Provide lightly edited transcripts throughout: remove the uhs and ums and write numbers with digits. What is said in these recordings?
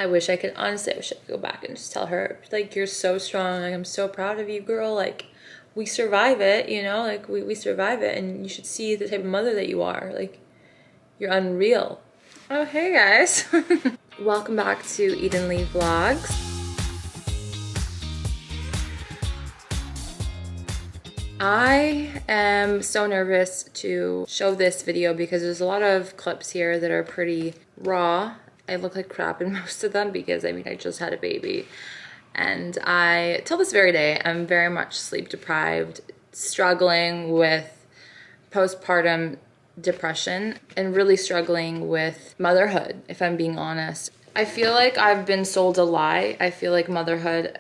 I wish I could, honestly, I wish I could go back and just tell her, like, you're so strong. Like, I'm so proud of you, girl. Like, we survive it, you know? Like, we survive it. And you should see the type of mother that you are. Like, you're unreal. Oh, hey, guys. Welcome back to Edenly Vlogs. I am so nervous to show this video because there's a lot of clips here that are pretty raw. I look like crap in most of them because, I mean, I just had a baby. And till this very day, I'm very much sleep deprived, struggling with postpartum depression, and really struggling with motherhood, if I'm being honest. I feel like I've been sold a lie. I feel like motherhood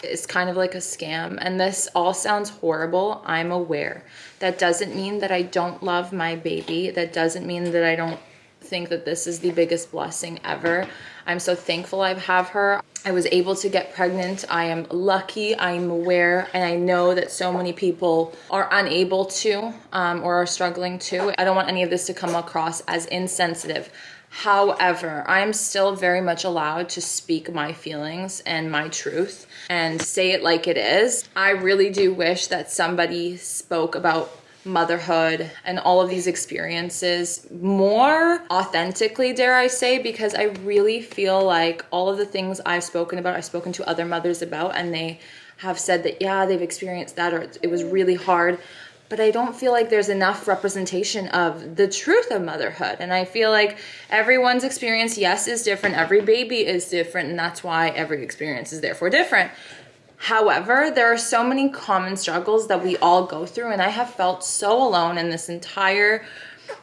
is kind of like a scam, and this all sounds horrible. I'm aware. That doesn't mean that I don't love my baby. That doesn't mean that I don't think that this is the biggest blessing ever. I'm so thankful I have her. I was able to get pregnant. I am lucky, I'm aware, and I know that so many people are unable to or are struggling to. I don't want any of this to come across as insensitive. However, I'm still very much allowed to speak my feelings and my truth and say it like it is. I really do wish that somebody spoke about motherhood and all of these experiences more authentically, dare I say, because I really feel like all of the things I've spoken about, I've spoken to other mothers about, and they have said that, yeah, they've experienced that, or it was really hard. But I don't feel like there's enough representation of the truth of motherhood. And I feel like everyone's experience, yes, is different. Every baby is different. And that's why every experience is therefore different. However, there are so many common struggles that we all go through. And I have felt so alone in this entire,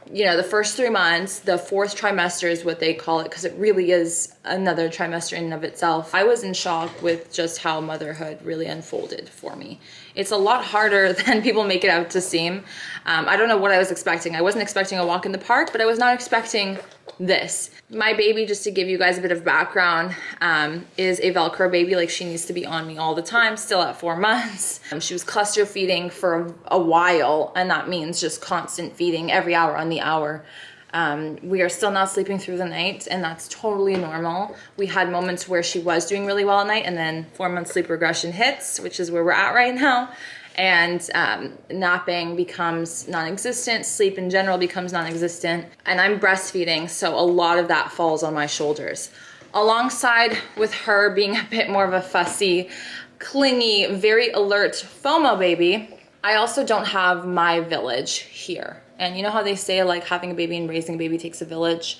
the first 3 months. The fourth trimester is what they call it, because it really is another trimester in and of itself. I was in shock with just how motherhood really unfolded for me. It's a lot harder than people make it out to seem. I don't know what I was expecting. I wasn't expecting a walk in the park, but I was not expecting this. My baby, just to give you guys a bit of background, is a Velcro baby. Like, she needs to be on me all the time, still at 4 months. She was cluster feeding for a while, and that means just constant feeding every hour on the hour. We are still not sleeping through the night, and that's totally normal. We had moments where she was doing really well at night, and then 4 month sleep regression hits, which is where we're at right now. And napping becomes non-existent, sleep in general becomes non-existent, and I'm breastfeeding, so a lot of that falls on my shoulders. Alongside with her being a bit more of a fussy, clingy, very alert FOMO baby, I also don't have my village here. And you know how they say, like, having a baby and raising a baby takes a village?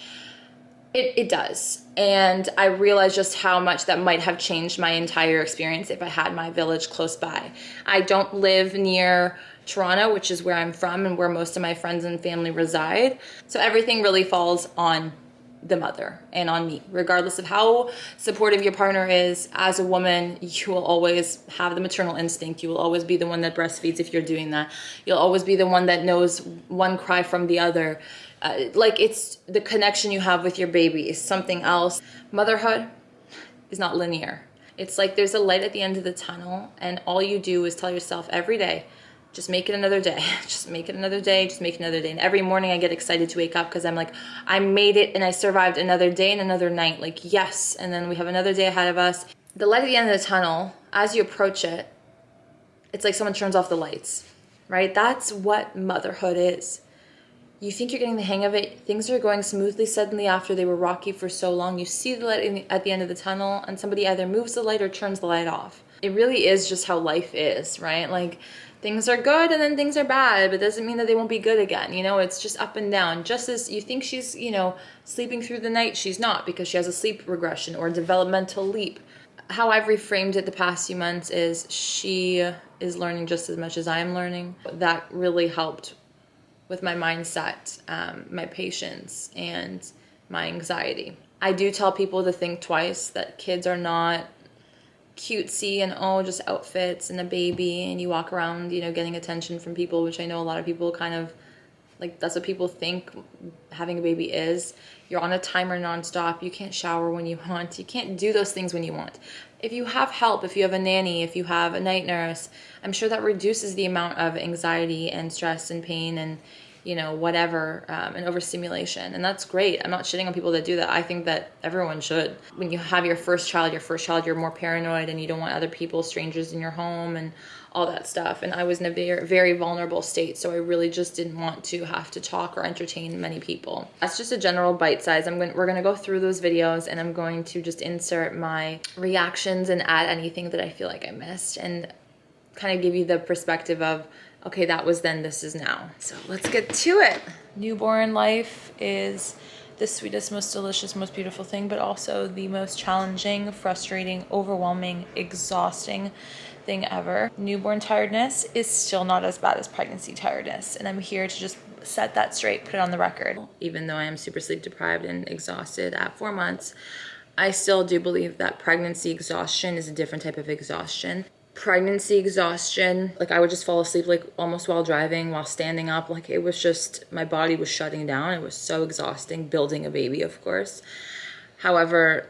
It does. And I realized just how much that might have changed my entire experience if I had my village close by. I don't live near Toronto, which is where I'm from and where most of my friends and family reside. So everything really falls on the mother and on me. Regardless of how supportive your partner is, as a woman, you will always have the maternal instinct. You will always be the one that breastfeeds if you're doing that. You'll always be the one that knows one cry from the other. Like, it's the connection you have with your baby is something else. Motherhood is not linear. It's like there's a light at the end of the tunnel, and all you do is tell yourself every day, just make it another day. Just make it another day. Just make it another day. And every morning I get excited to wake up because I'm like, I made it and I survived another day and another night. Like, yes. And then we have another day ahead of us. The light at the end of the tunnel, as you approach it, it's like someone turns off the lights, right? That's what motherhood is. You think you're getting the hang of it. Things are going smoothly. Suddenly, after they were rocky for so long, you see the light at the end of the tunnel, and somebody either moves the light or turns the light off. It really is just how life is, right? Like, things are good and then things are bad, but it doesn't mean that they won't be good again. It's just up and down. Just as you think she's, sleeping through the night, she's not, because she has a sleep regression or a developmental leap. How I've reframed it the past few months is she is learning just as much as I am learning. That really helped with my mindset, my patience, and my anxiety. I do tell people to think twice, that kids are not cutesy and just outfits and a baby and you walk around, getting attention from people, which I know a lot of people kind of, like, that's what people think having a baby is. You're on a timer nonstop. You can't shower when you want. You can't do those things when you want. If you have help, if you have a nanny, if you have a night nurse, I'm sure that reduces the amount of anxiety and stress and pain and you know, whatever, and overstimulation. And that's great. I'm not shitting on people that do that. I think that everyone should. When you have your first child, you're more paranoid and you don't want other people, strangers in your home and all that stuff. And I was in a very, very vulnerable state. So I really just didn't want to have to talk or entertain many people. That's just a general bite size. We're going to go through those videos and I'm going to just insert my reactions and add anything that I feel like I missed and kind of give you the perspective of, okay, that was then, this is now. So let's get to it. Newborn life is the sweetest, most delicious, most beautiful thing, but also the most challenging, frustrating, overwhelming, exhausting thing ever. Newborn tiredness is still not as bad as pregnancy tiredness, and I'm here to just set that straight, put it on the record. Even though I am super sleep deprived and exhausted at 4 months, I still do believe that pregnancy exhaustion is a different type of exhaustion. Pregnancy exhaustion, like I would just fall asleep like almost while driving, while standing up. Like it was just, my body was shutting down. It was so exhausting, building a baby, of course. However,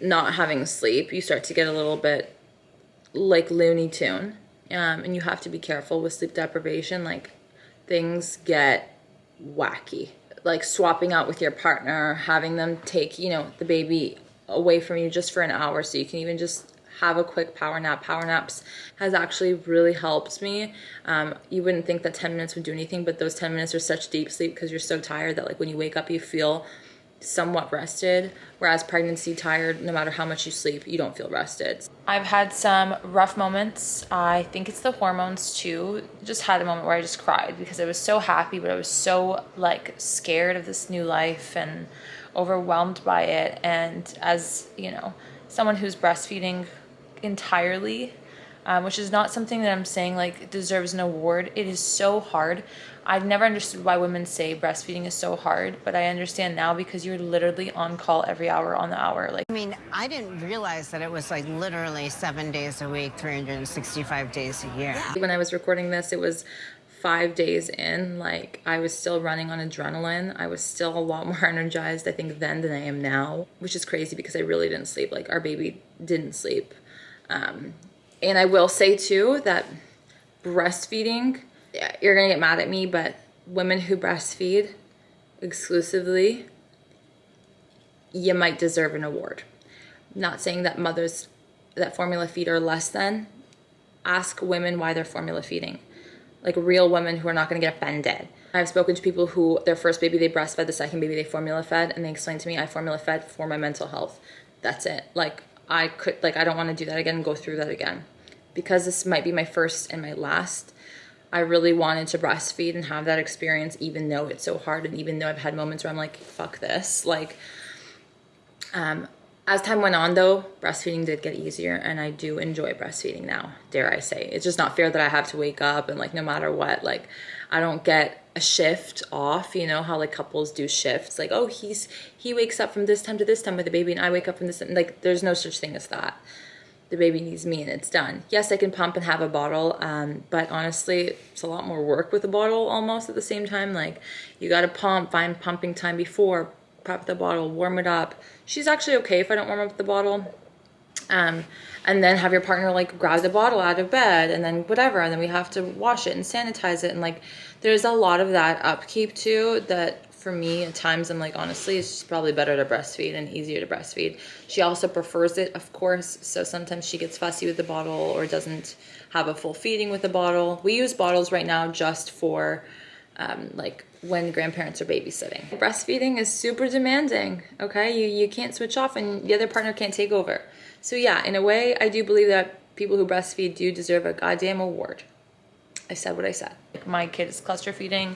not having sleep, you start to get a little bit like Looney Tune. And you have to be careful with sleep deprivation. Like things get wacky. Like swapping out with your partner, having them take, you know, the baby away from you just for an hour so you can even just have a quick power nap. Power naps has actually really helped me. You wouldn't think that 10 minutes would do anything, but those 10 minutes are such deep sleep because you're so tired that like when you wake up, you feel somewhat rested. Whereas pregnancy tired, no matter how much you sleep, you don't feel rested. I've had some rough moments. I think it's the hormones too. Just had a moment where I just cried because I was so happy, but I was so like scared of this new life and overwhelmed by it. And as you know, someone who's breastfeeding entirely, which is not something that I'm saying like deserves an award. It is so hard. I've never understood why women say breastfeeding is so hard, but I understand now because you're literally on call every hour on the hour. Like, I mean, I didn't realize that it was like literally 7 days a week, 365 days a year. When I was recording this, it was 5 days in. Like I was still running on adrenaline. I was still a lot more energized, I think, then than I am now, which is crazy because I really didn't sleep. Like our baby didn't sleep. And I will say too that breastfeeding, you're gonna get mad at me, but women who breastfeed exclusively, you might deserve an award. Not saying that mothers that formula feed are less than. Ask women why they're formula feeding. Like real women who are not gonna get offended. I've spoken to people who their first baby they breastfed, the second baby they formula fed, and they explained to me I formula fed for my mental health. That's it. Like I don't want to do that again and go through that again. Because this might be my first and my last, I really wanted to breastfeed and have that experience even though it's so hard and even though I've had moments where I'm like, fuck this. Like, as time went on though, breastfeeding did get easier and I do enjoy breastfeeding now, dare I say. It's just not fair that I have to wake up and like no matter what, like I don't get a shift off, you know how like couples do shifts, like, oh, he wakes up from this time to this time with the baby and I wake up from this time. Like there's no such thing as that. The baby needs me and it's done. Yes, I can pump and have a bottle, but honestly, it's a lot more work with a bottle almost at the same time. Like you gotta pump, find pumping time before, prep the bottle, warm it up. She's actually okay if I don't warm up the bottle. And then have your partner like grab the bottle out of bed and then whatever. And then we have to wash it and sanitize it. And like, there's a lot of that upkeep too that for me at times I'm like, honestly, it's just probably better to breastfeed and easier to breastfeed. She also prefers it, of course. So sometimes she gets fussy with the bottle or doesn't have a full feeding with the bottle. We use bottles right now just for like when grandparents are babysitting. Breastfeeding is super demanding, okay? You can't switch off and the other partner can't take over. So yeah, in a way, I do believe that people who breastfeed do deserve a goddamn award. I said what I said. My kid is cluster feeding,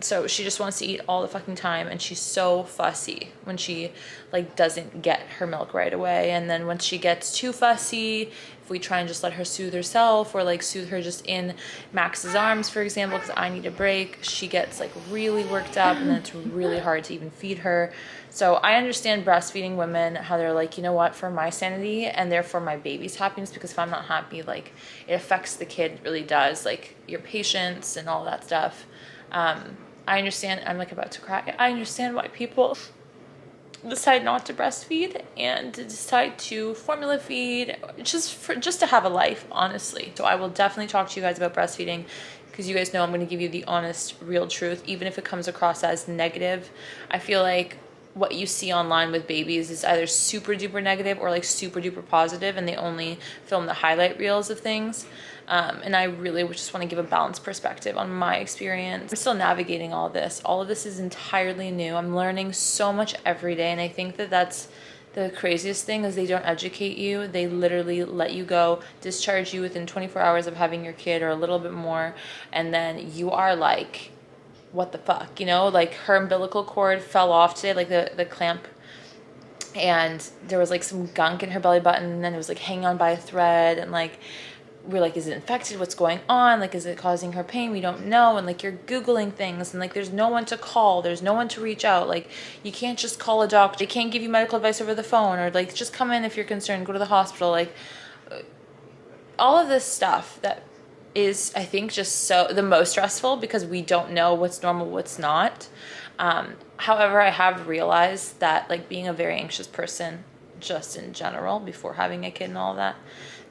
so she just wants to eat all the fucking time, and she's so fussy when she like doesn't get her milk right away. And then when she gets too fussy, if we try and just let her soothe herself or like soothe her just in Max's arms, for example, because I need a break, she gets like really worked up and then it's really hard to even feed her. So I understand breastfeeding women, how they're like, you know what, for my sanity and therefore my baby's happiness, because if I'm not happy, like it affects the kid, it really does, like your patience and all that stuff. I understand, I'm like about to cry. I understand why people decide not to breastfeed and decide to formula feed just to have a life, honestly. So I will definitely talk to you guys about breastfeeding because you guys know I'm going to give you the honest, real truth, even if it comes across as negative. I feel like what you see online with babies is either super duper negative or like super duper positive, and they only film the highlight reels of things. And I really just want to give a balanced perspective on my experience. I'm still navigating all this. All of this is entirely new. I'm learning so much every day, and I think that that's the craziest thing is they don't educate you. They literally let you go, discharge you within 24 hours of having your kid or a little bit more, and then you are like, what the fuck, you know? Like her umbilical cord fell off today, like the clamp, and there was like some gunk in her belly button, and then it was like hanging on by a thread, and like we're like, is it infected? What's going on? Like, is it causing her pain? We don't know. And like, you're Googling things, and like, there's no one to call. There's no one to reach out. Like, you can't just call a doctor. They can't give you medical advice over the phone, or like, just come in if you're concerned, go to the hospital. Like, all of this stuff that is, I think, just so the most stressful because we don't know what's normal, what's not. However, I have realized that like being a very anxious person just in general before having a kid and all of that,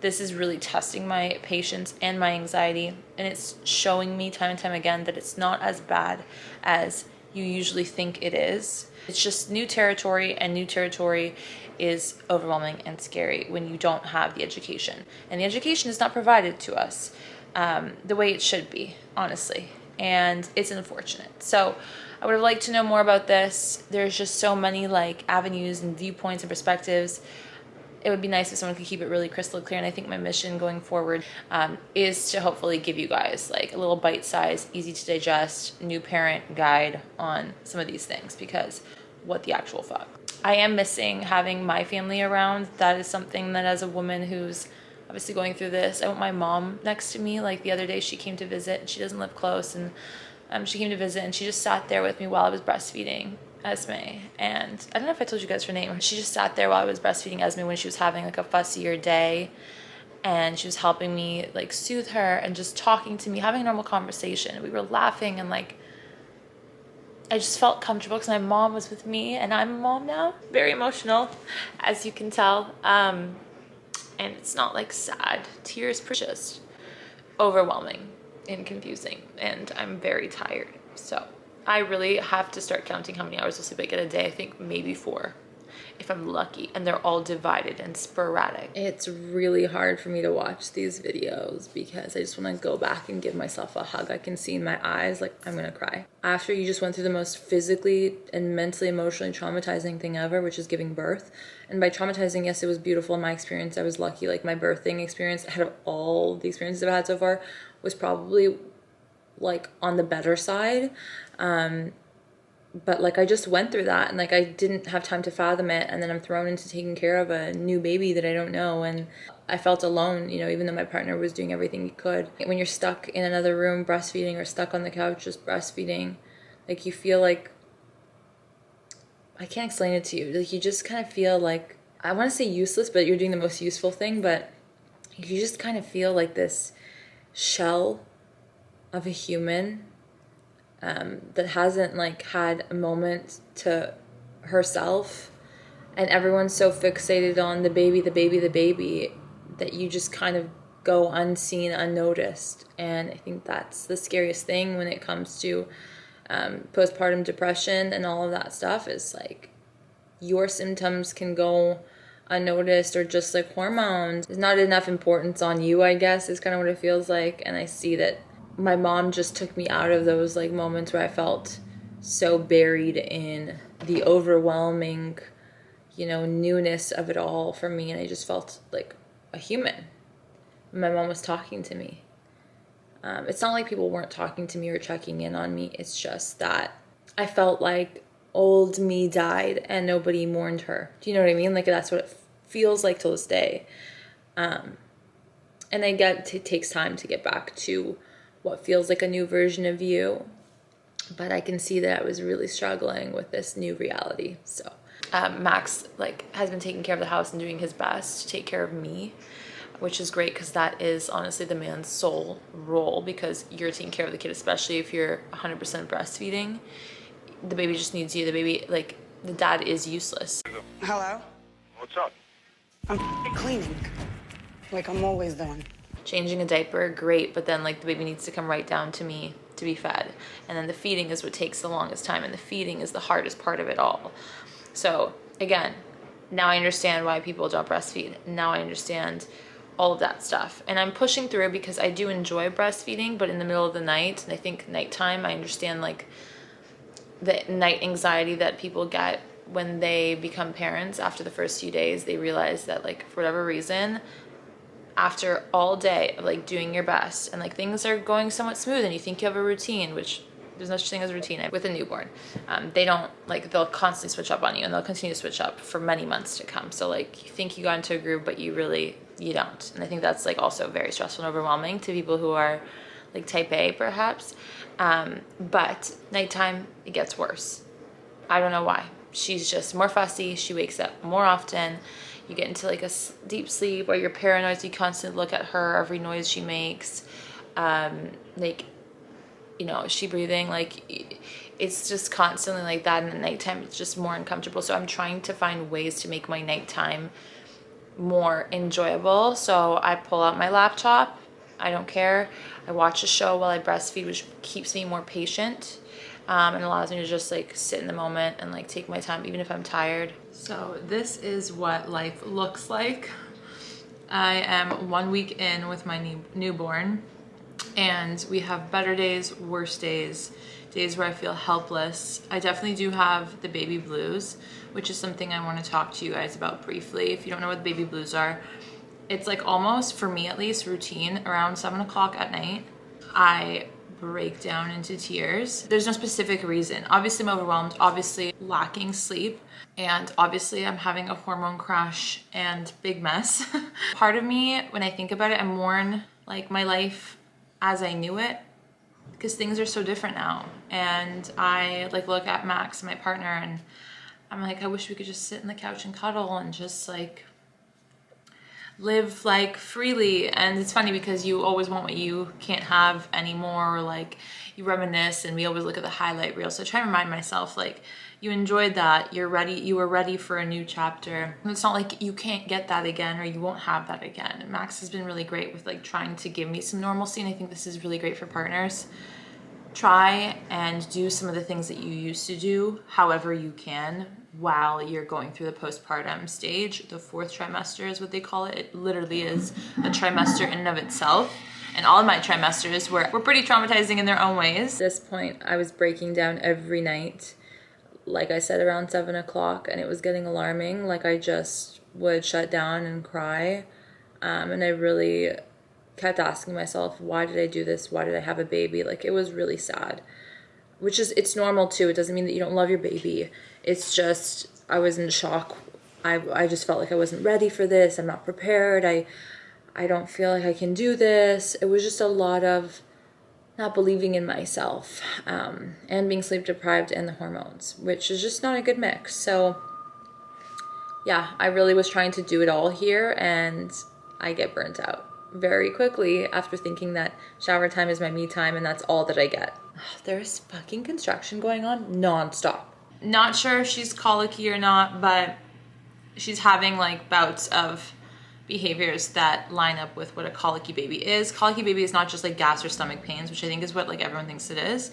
this is really testing my patience and my anxiety, and it's showing me time and time again that it's not as bad as you usually think it is. It's just new territory, and new territory is overwhelming and scary when you don't have the education. And the education is not provided to us the way it should be, honestly, and it's unfortunate. So I would have liked to know more about this. There's just so many like avenues and viewpoints and perspectives. It would be nice if someone could keep it really crystal clear, and I think my mission going forward is to hopefully give you guys like a little bite-sized, easy to digest, new parent guide on some of these things, because what the actual fuck. I am missing having my family around. That is something that as a woman who's obviously going through this, I want my mom next to me. Like the other day she came to visit, and she doesn't live close, and she came to visit, and she just sat there with me while I was breastfeeding Esme. And I don't know if I told you guys her name. She just sat there while I was breastfeeding Esme when she was having like a fussier day, and she was helping me like soothe her and just talking to me, having a normal conversation. We were laughing, and like I just felt comfortable because my mom was with me, and I'm a mom now. Very emotional, as you can tell. And it's not like sad tears, just overwhelming and confusing, and I'm very tired. So I really have to start counting how many hours of sleep I get a day. I think maybe 4 if I'm lucky, and they're all divided and sporadic. It's really hard for me to watch these videos because I just want to go back and give myself a hug. I can see in my eyes like I'm gonna cry. After you just went through the most physically and mentally, emotionally traumatizing thing ever, which is giving birth. And by traumatizing, yes, it was beautiful in my experience. I was lucky. Like my birthing experience, out of all the experiences I've had so far, was probably like on the better side. But like I just went through that, and like I didn't have time to fathom it, and then I'm thrown into taking care of a new baby that I don't know, and I felt alone, you know, even though my partner was doing everything he could. When you're stuck in another room breastfeeding, or stuck on the couch just breastfeeding, like you feel like, I can't explain it to you, like you just kind of feel like, I want to say useless, but you're doing the most useful thing. But you just kind of feel like this shell of a human that hasn't like had a moment to herself, and everyone's so fixated on the baby, the baby, the baby, that you just kind of go unseen, unnoticed. And I think that's the scariest thing when it comes to postpartum depression and all of that stuff, is like your symptoms can go unnoticed, or just like hormones. There's not enough importance on you, I guess, is kind of what it feels like. And I see that my mom just took me out of those like moments where I felt so buried in the overwhelming, you know, newness of it all for me, and I just felt like a human. My mom was talking to me. It's not like people weren't talking to me or checking in on me. It's just that I felt like old me died and nobody mourned her. Do you know what I mean? Like that's what it feels like till this day. And I get it takes time to get back to what feels like a new version of you, but I can see that I was really struggling with this new reality. So Max like has been taking care of the house and doing his best to take care of me, which is great, because that is honestly the man's sole role, because you're taking care of the kid, especially if you're 100% breastfeeding. The baby just needs you. The baby, like, the dad is useless. Hello? What's up? I'm cleaning, like I'm always doing. changing a diaper, great, but then like the baby needs to come right down to me to be fed. And then the feeding is what takes the longest time, and the feeding is the hardest part of it all. So again, now I understand why people don't breastfeed. Now I understand all of that stuff. And I'm pushing through because I do enjoy breastfeeding, but in the middle of the night, and I think nighttime, I understand like the night anxiety that people get when they become parents. After the first few days, they realize that like for whatever reason, after all day of like doing your best and like things are going somewhat smooth and you think you have a routine, which there's no such thing as a routine with a newborn. They don't, like, they'll constantly switch up on you, and they'll continue to switch up for many months to come. So like you think you got into a groove, but you don't. And I think that's like also very stressful and overwhelming to people who are like type A perhaps. But nighttime, it gets worse. I don't know why. She's just more fussy. She wakes up more often. You get into like a deep sleep where you're paranoid. So you constantly look at her, every noise she makes. Like, you know, is she breathing? Like, it's just constantly like that. And at nighttime, it's just more uncomfortable. So I'm trying to find ways to make my nighttime more enjoyable. So I pull out my laptop. I don't care. I watch a show while I breastfeed, which keeps me more patient. And allows me to just like sit in the moment and like take my time, even if I'm tired. So this is what life looks like. I am 1 week in with my newborn, and we have better days, worse days, days where I feel helpless. I definitely do have the baby blues, which is something I want to talk to you guys about briefly. If you don't know what the baby blues are, it's like almost, for me at least, routine. Around 7 o'clock at night, I break down into tears. There's no specific reason. Obviously I'm overwhelmed, obviously lacking sleep, and obviously I'm having a hormone crash and big mess. Part of me, when I think about it, I mourn like my life as I knew it, because things are so different now. And I like look at Max, my partner, and I'm like, I wish we could just sit on the couch and cuddle and just like live like freely. And it's funny because you always want what you can't have anymore, or like you reminisce, and we always look at the highlight reel. So I try to remind myself, like, you enjoyed that, you're ready, you were ready for a new chapter. And it's not like you can't get that again, or you won't have that again. And Max has been really great with like trying to give me some normalcy, and I think this is really great for partners. Try and do some of the things that you used to do however you can while you're going through the postpartum stage. The 4th trimester is what they call it. It literally is a trimester in and of itself. And all of my trimesters were pretty traumatizing in their own ways. At this point, I was breaking down every night, like I said, around 7 o'clock, and it was getting alarming. Like, I just would shut down and cry. And I really kept asking myself, why did I do this? Why did I have a baby? Like, it was really sad, which is, it's normal too. It doesn't mean that you don't love your baby. It's just, I was in shock. I just felt like I wasn't ready for this. I'm not prepared. I don't feel like I can do this. It was just a lot of not believing in myself, and being sleep deprived, and the hormones, which is just not a good mix. So yeah, I really was trying to do it all here, and I get burnt out very quickly after thinking that shower time is my me time and that's all that I get. There's fucking construction going on nonstop. Not sure if she's colicky or not, but she's having like bouts of behaviors that line up with what a colicky baby is. Colicky baby is not just like gas or stomach pains, which I think is what like everyone thinks it is.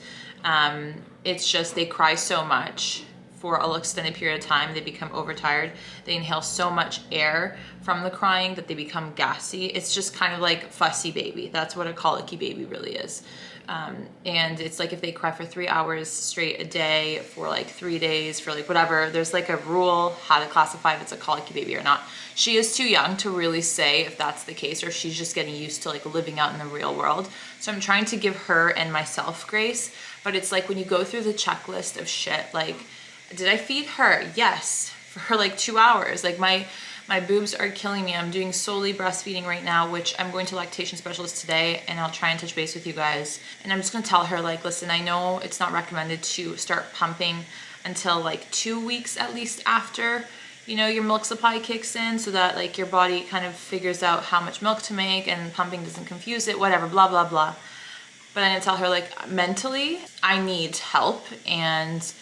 It's just they cry so much for an extended period of time, they become overtired. They inhale so much air from the crying that they become gassy. It's just kind of like fussy baby. That's what a colicky baby really is. And it's like if they cry for 3 hours straight a day for like 3 days, for like whatever, there's like a rule how to classify if it's a colicky baby or not. She is too young to really say if that's the case, or if she's just getting used to like living out in the real world. So I'm trying to give her and myself grace, but it's like when you go through the checklist of shit, like, did I feed her? Yes, for like 2 hours. Like my boobs are killing me. I'm doing solely breastfeeding right now, which I'm going to lactation specialist today, and I'll try and touch base with you guys. And I'm just gonna tell her, like, listen, I know it's not recommended to start pumping until like 2 weeks at least after, you know, your milk supply kicks in, so that like your body kind of figures out how much milk to make and pumping doesn't confuse it, whatever, blah, blah, blah. But I'm gonna tell her, like, mentally, I need help, and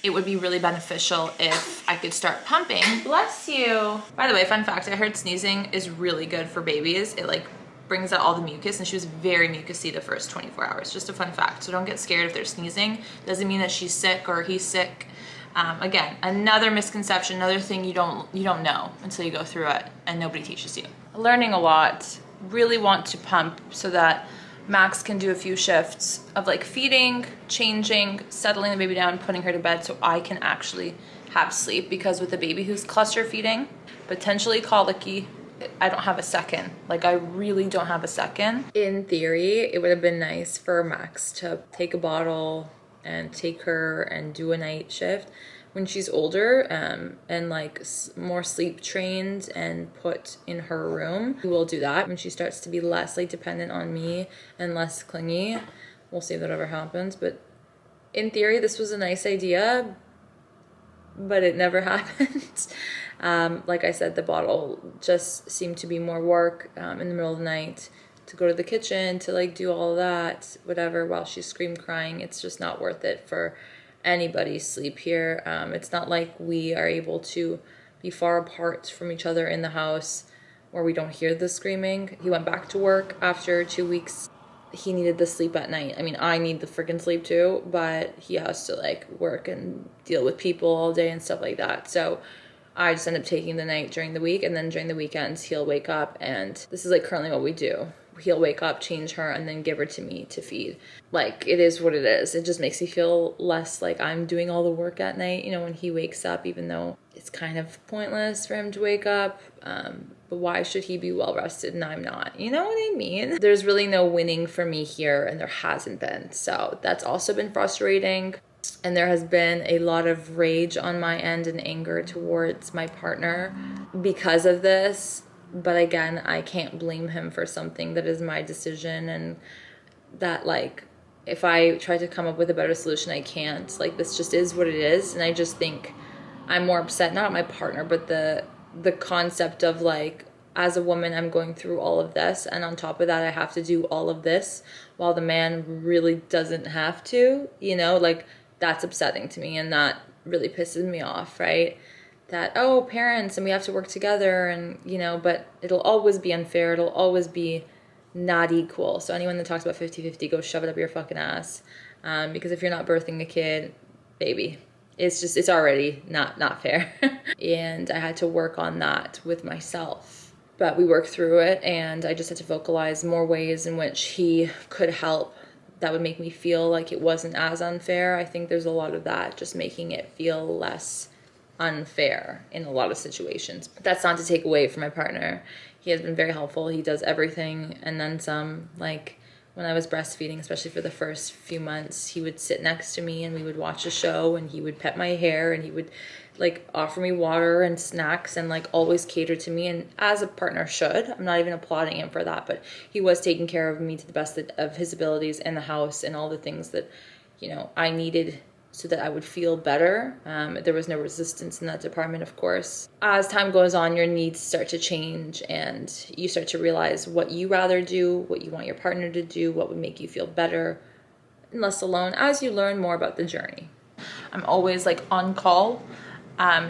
it would be really beneficial if I could start pumping. Bless you. By the way, fun fact, I heard sneezing is really good for babies. It like brings out all the mucus, and she was very mucusy the first 24 hours. Just a fun fact. So don't get scared if they're sneezing. Doesn't mean that she's sick or he's sick. Again, another misconception, another thing you don't know until you go through it, and nobody teaches you. Learning a lot. Really want to pump so that Max can do a few shifts of like feeding, changing, settling the baby down, putting her to bed so I can actually have sleep, because with a baby who's cluster feeding, potentially colicky, I don't have a second. Like, I really don't have a second. In theory, it would have been nice for Max to take a bottle and take her and do a night shift when she's older, and like more sleep trained and put in her room. We will do that when she starts to be less like dependent on me and less clingy. We'll see if that ever happens. But in theory, this was a nice idea, but it never happened. Like I said, the bottle just seemed to be more work in the middle of the night, to go to the kitchen, to like do all of that, whatever, while she's scream crying. It's just not worth it for anybody's sleep here. It's not like we are able to be far apart from each other in the house where we don't hear the screaming. He went back to work after 2 weeks. He needed the sleep at night. I mean, I need the freaking sleep too, but he has to like work and deal with people all day and stuff like that. So I just end up taking the night during the week, and then during the weekends he'll wake up, and this is like currently what we do. He'll wake up, change her, and then give her to me to feed. Like, it is what it is. It just makes me feel less like I'm doing all the work at night, you know, when he wakes up, even though it's kind of pointless for him to wake up. But why should he be well rested and I'm not? You know what I mean? There's really no winning for me here, and there hasn't been. So that's also been frustrating. And there has been a lot of rage on my end and anger towards my partner because of this. But again, I can't blame him for something that is my decision, and that like, if I try to come up with a better solution, I can't. Like, this just is what it is. And I just think I'm more upset, not at my partner, but the concept of like, as a woman, I'm going through all of this, and on top of that, I have to do all of this while the man really doesn't have to, you know, like, that's upsetting to me, and that really pisses me off, right? That, oh, parents, and we have to work together, and, you know, but it'll always be unfair. It'll always be not equal. So anyone that talks about 50-50, go shove it up your fucking ass. Because if you're not birthing a kid, baby, it's already not fair. And I had to work on that with myself. But we worked through it, and I just had to vocalize more ways in which he could help that would make me feel like it wasn't as unfair. I think there's a lot of that, just making it feel less unfair in a lot of situations. But that's not to take away from my partner. He has been very helpful. He does everything and then some. Like, when I was breastfeeding, especially for the first few months, he would sit next to me and we would watch a show, and he would pet my hair, and he would like offer me water and snacks, and like always cater to me, and as a partner should. I'm not even applauding him for that, but he was taking care of me to the best of his abilities in the house, and all the things that, you know, I needed so that I would feel better. There was no resistance in that department, of course. As time goes on, your needs start to change, and you start to realize what you rather do, what you want your partner to do, what would make you feel better and less alone as you learn more about the journey. I'm always like on call.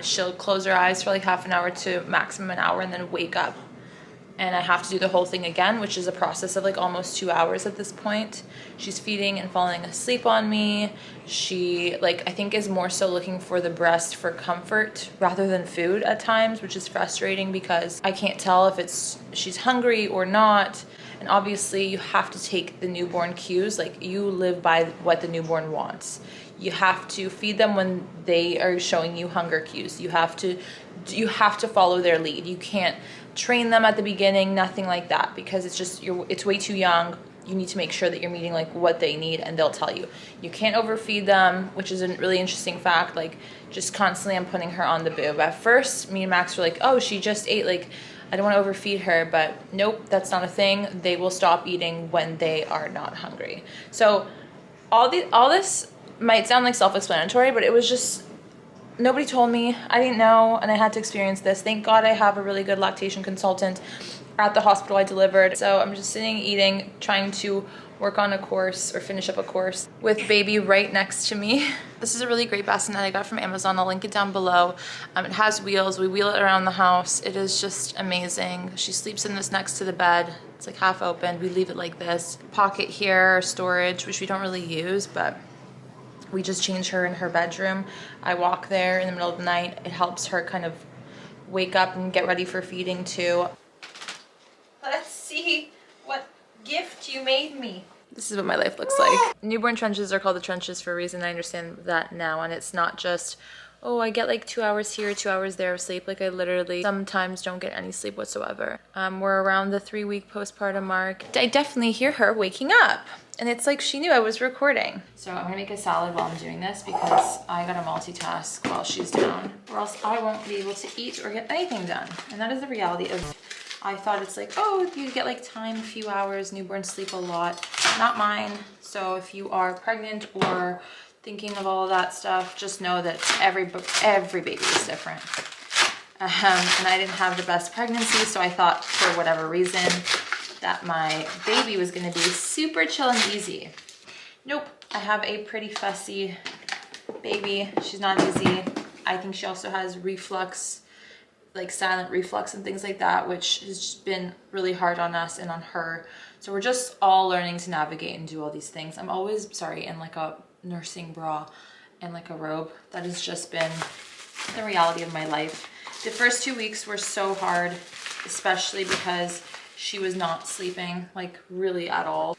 She'll close her eyes for like half an hour to maximum an hour, and then wake up. And I have to do the whole thing again, which is a process of like almost 2 hours at this point. She's feeding and falling asleep on me. She, like, I think is more so looking for the breast for comfort rather than food at times, which is frustrating because I can't tell if she's hungry or not. And obviously you have to take the newborn cues. Like, you live by what the newborn wants. You have to feed them when they are showing you hunger cues. You have to follow their lead. You can't train them at the beginning, nothing like that, because it's way too young. You need to make sure that you're meeting like what they need, and they'll tell you. You can't overfeed them, which is a really interesting fact. Like, just constantly I'm putting her on the boob. At first, me and Max were like, oh, she just ate, like, I don't want to overfeed her, but nope, that's not a thing. They will stop eating when they are not hungry. So all this might sound like self-explanatory, but it was just, nobody told me. I didn't know, and I had to experience this. Thank God I have a really good lactation consultant at the hospital I delivered. So I'm just sitting, eating, trying to work on a course or finish up a course with baby right next to me. This is a really great bassinet I got from Amazon. I'll link it down below. It has wheels. We wheel it around the house. It is just amazing. She sleeps in this next to the bed. It's like half open. We leave it like this. Pocket here, storage, which we don't really use, but we just change her in her bedroom. I walk there in the middle of the night. It helps her kind of wake up and get ready for feeding too. Let's see what gift you made me. This is what my life looks like. Newborn trenches are called the trenches for a reason. I understand that now, and it's not just, oh, I get like 2 hours here, 2 hours there of sleep. Like I literally sometimes don't get any sleep whatsoever. We're around the 3-week postpartum mark. I definitely hear her waking up, and it's like she knew I was recording. So I'm gonna make a salad while I'm doing this because I gotta multitask while she's down, or else I won't be able to eat or get anything done. And that is the reality of, I thought it's like, oh, you get like time, a few hours, newborns sleep a lot. Not mine. So if you are pregnant or thinking of all of that stuff, just know that every baby is different. And I didn't have the best pregnancy, so I thought for whatever reason that my baby was gonna be super chill and easy. Nope, I have a pretty fussy baby. She's not easy. I think she also has reflux, like silent reflux and things like that, which has just been really hard on us and on her. So we're just all learning to navigate and do all these things. I'm always, sorry, in like a nursing bra and like a robe. That has just been the reality of my life. The first 2 weeks were so hard, especially because she was not sleeping like really at all.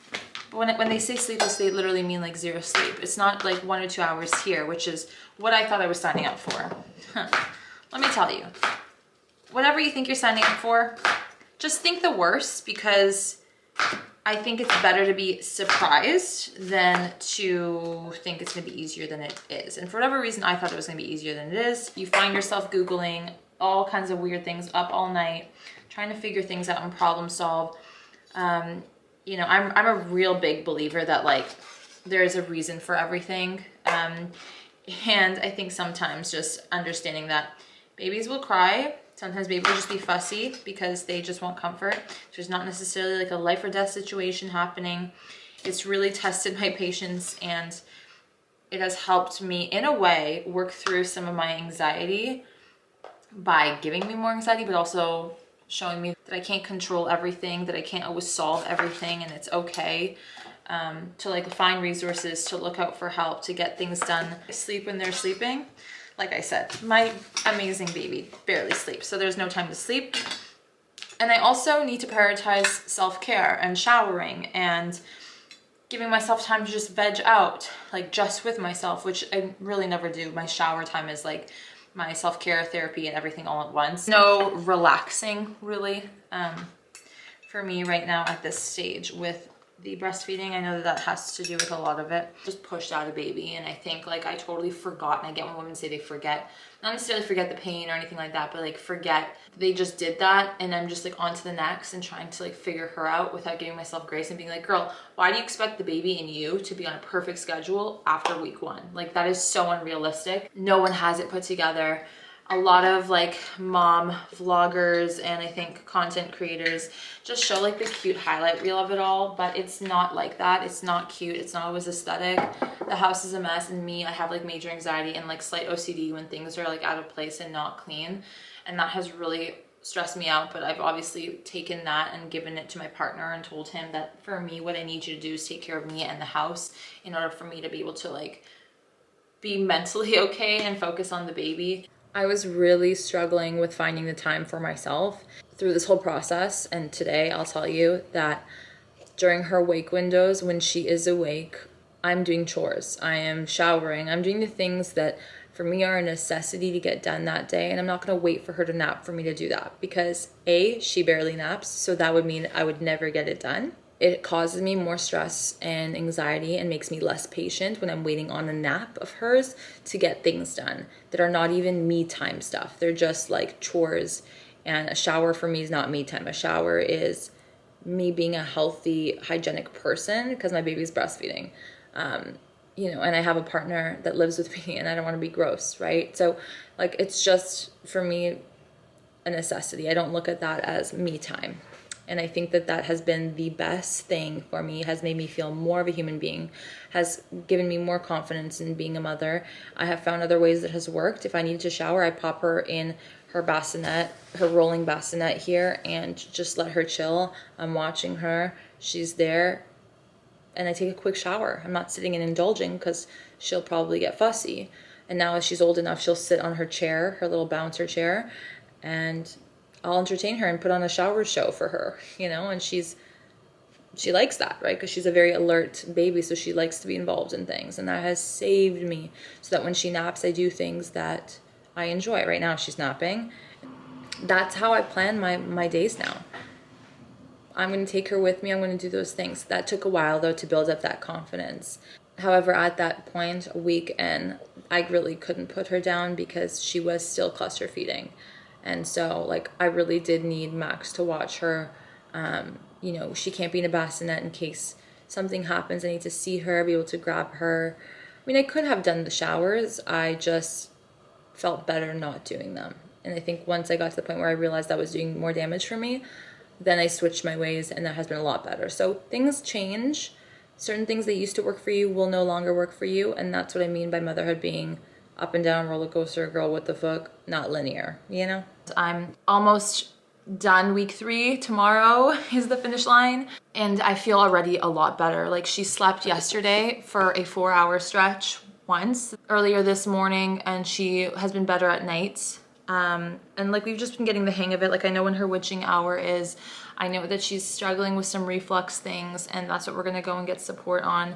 But when they say sleepless, they literally mean like 0 sleep. It's not like 1 or 2 hours here, which is what I thought I was signing up for. Let me tell you, whatever you think you're signing up for, just think the worst, because I think it's better to be surprised than to think it's gonna be easier than it is. And for whatever reason, I thought it was gonna be easier than it is. You find yourself Googling all kinds of weird things, up all night, trying to figure things out and problem solve. You know, I'm a real big believer that like there is a reason for everything. And I think sometimes just understanding that babies will cry. Sometimes babies will just be fussy because they just want comfort. There's not necessarily like a life or death situation happening. It's really tested my patience, and it has helped me in a way work through some of my anxiety by giving me more anxiety, but also showing me that I can't control everything, that I can't always solve everything, and it's okay to like find resources, to look out for help, to get things done. Sleep when they're sleeping. Like I said, my amazing baby barely sleeps, so there's no time to sleep. And I also need to prioritize self-care and showering and giving myself time to just veg out, like just with myself, which I really never do. My shower time is like my self-care, therapy, and everything all at once. No relaxing, really, for me right now at this stage with the breastfeeding. I know that has to do with a lot of it. Just pushed out a baby, and I think like I totally forgot, and I get when women say they forget, not necessarily forget the pain or anything like that, but like forget they just did that, and I'm just like on to the next and trying to like figure her out without giving myself grace and being like, girl, why do you expect the baby and you to be on a perfect schedule after week 1? Like that is so unrealistic. No one has it put together. A lot of like mom vloggers and I think content creators just show like the cute highlight reel of it all, but it's not like that. It's not cute. It's not always aesthetic. The house is a mess, and me, I have like major anxiety and like slight OCD when things are like out of place and not clean, and that has really stressed me out. But I've obviously taken that and given it to my partner and told him that for me, what I need you to do is take care of me and the house in order for me to be able to like be mentally okay and focus on the baby. I was really struggling with finding the time for myself through this whole process, and today I'll tell you that during her wake windows, when she is awake, I'm doing chores, I am showering, I'm doing the things that for me are a necessity to get done that day, and I'm not gonna wait for her to nap for me to do that, because A, she barely naps, so that would mean I would never get it done. It causes me more stress and anxiety and makes me less patient when I'm waiting on a nap of hers to get things done that are not even me time stuff. They're just like chores, and a shower for me is not me time. A shower is me being a healthy, hygienic person because my baby's breastfeeding. You know, and I have a partner that lives with me and I don't want to be gross, right? So like it's just for me a necessity. I don't look at that as me time. And I think that that has been the best thing for me, has made me feel more of a human being, has given me more confidence in being a mother. I have found other ways that has worked. If I need to shower, I pop her in her bassinet, her rolling bassinet here, and just let her chill. I'm watching her, she's there, and I take a quick shower. I'm not sitting and indulging because she'll probably get fussy. And now as she's old enough, she'll sit on her chair, her little bouncer chair, and I'll entertain her and put on a shower show for her, you know, and she likes that, right? Because she's a very alert baby, so she likes to be involved in things. And that has saved me so that when she naps, I do things that I enjoy. Right now she's napping. That's how I plan my days now. I'm going to take her with me. I'm going to do those things. That took a while, though, to build up that confidence. However, at that point, a week in, I really couldn't put her down because she was still cluster feeding. And so, like, I really did need Max to watch her. You know, she can't be in a bassinet in case something happens. I need to see her, be able to grab her. I mean, I could have done the showers. I just felt better not doing them. And I think once I got to the point where I realized that was doing more damage for me, then I switched my ways, and that has been a lot better. So things change. Certain things that used to work for you will no longer work for you, and that's what I mean by motherhood being up and down roller coaster, girl, what the fuck, not linear, you know? I'm almost done week 3. Tomorrow is the finish line, and I feel already a lot better. Like, she slept yesterday for a 4-hour stretch once earlier this morning, and she has been better at nights. And like, we've just been getting the hang of it. Like, I know when her witching hour is. I know that she's struggling with some reflux things, and that's what we're gonna go and get support on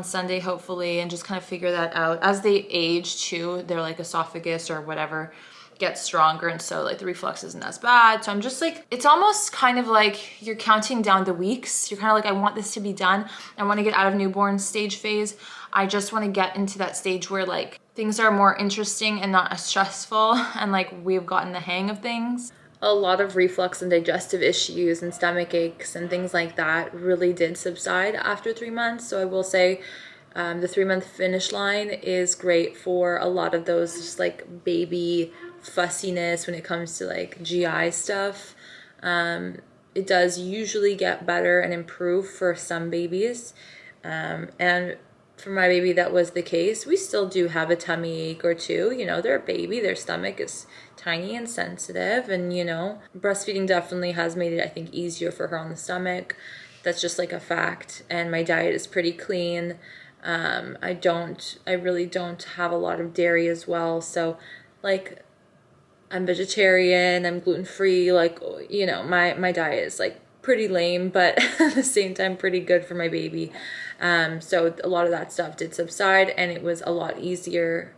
Sunday, hopefully, and just kind of figure that out. As they age too, their like esophagus or whatever gets stronger, and so like the reflux isn't as bad. So I'm just like, it's almost kind of like you're counting down the weeks. You're kind of like, I want this to be done. I want to get out of newborn stage phase. I just want to get into that stage where like things are more interesting and not as stressful, and like we've gotten the hang of things. A lot of reflux and digestive issues and stomach aches and things like that really did subside after 3 months. So I will say the 3-month finish line is great for a lot of those just like baby fussiness when it comes to like GI stuff. It does usually get better and improve for some babies. And for my baby, that was the case. We still do have a tummy ache or two. You know, they're a baby. Their stomach is tiny and sensitive. And, you know, breastfeeding definitely has made it, I think, easier for her on the stomach. That's just like a fact. And my diet is pretty clean. I really don't have a lot of dairy as well. So, like, I'm vegetarian, I'm gluten-free. Like, you know, my diet is, like, pretty lame, but at the same time pretty good for my baby. So a lot of that stuff did subside, and it was a lot easier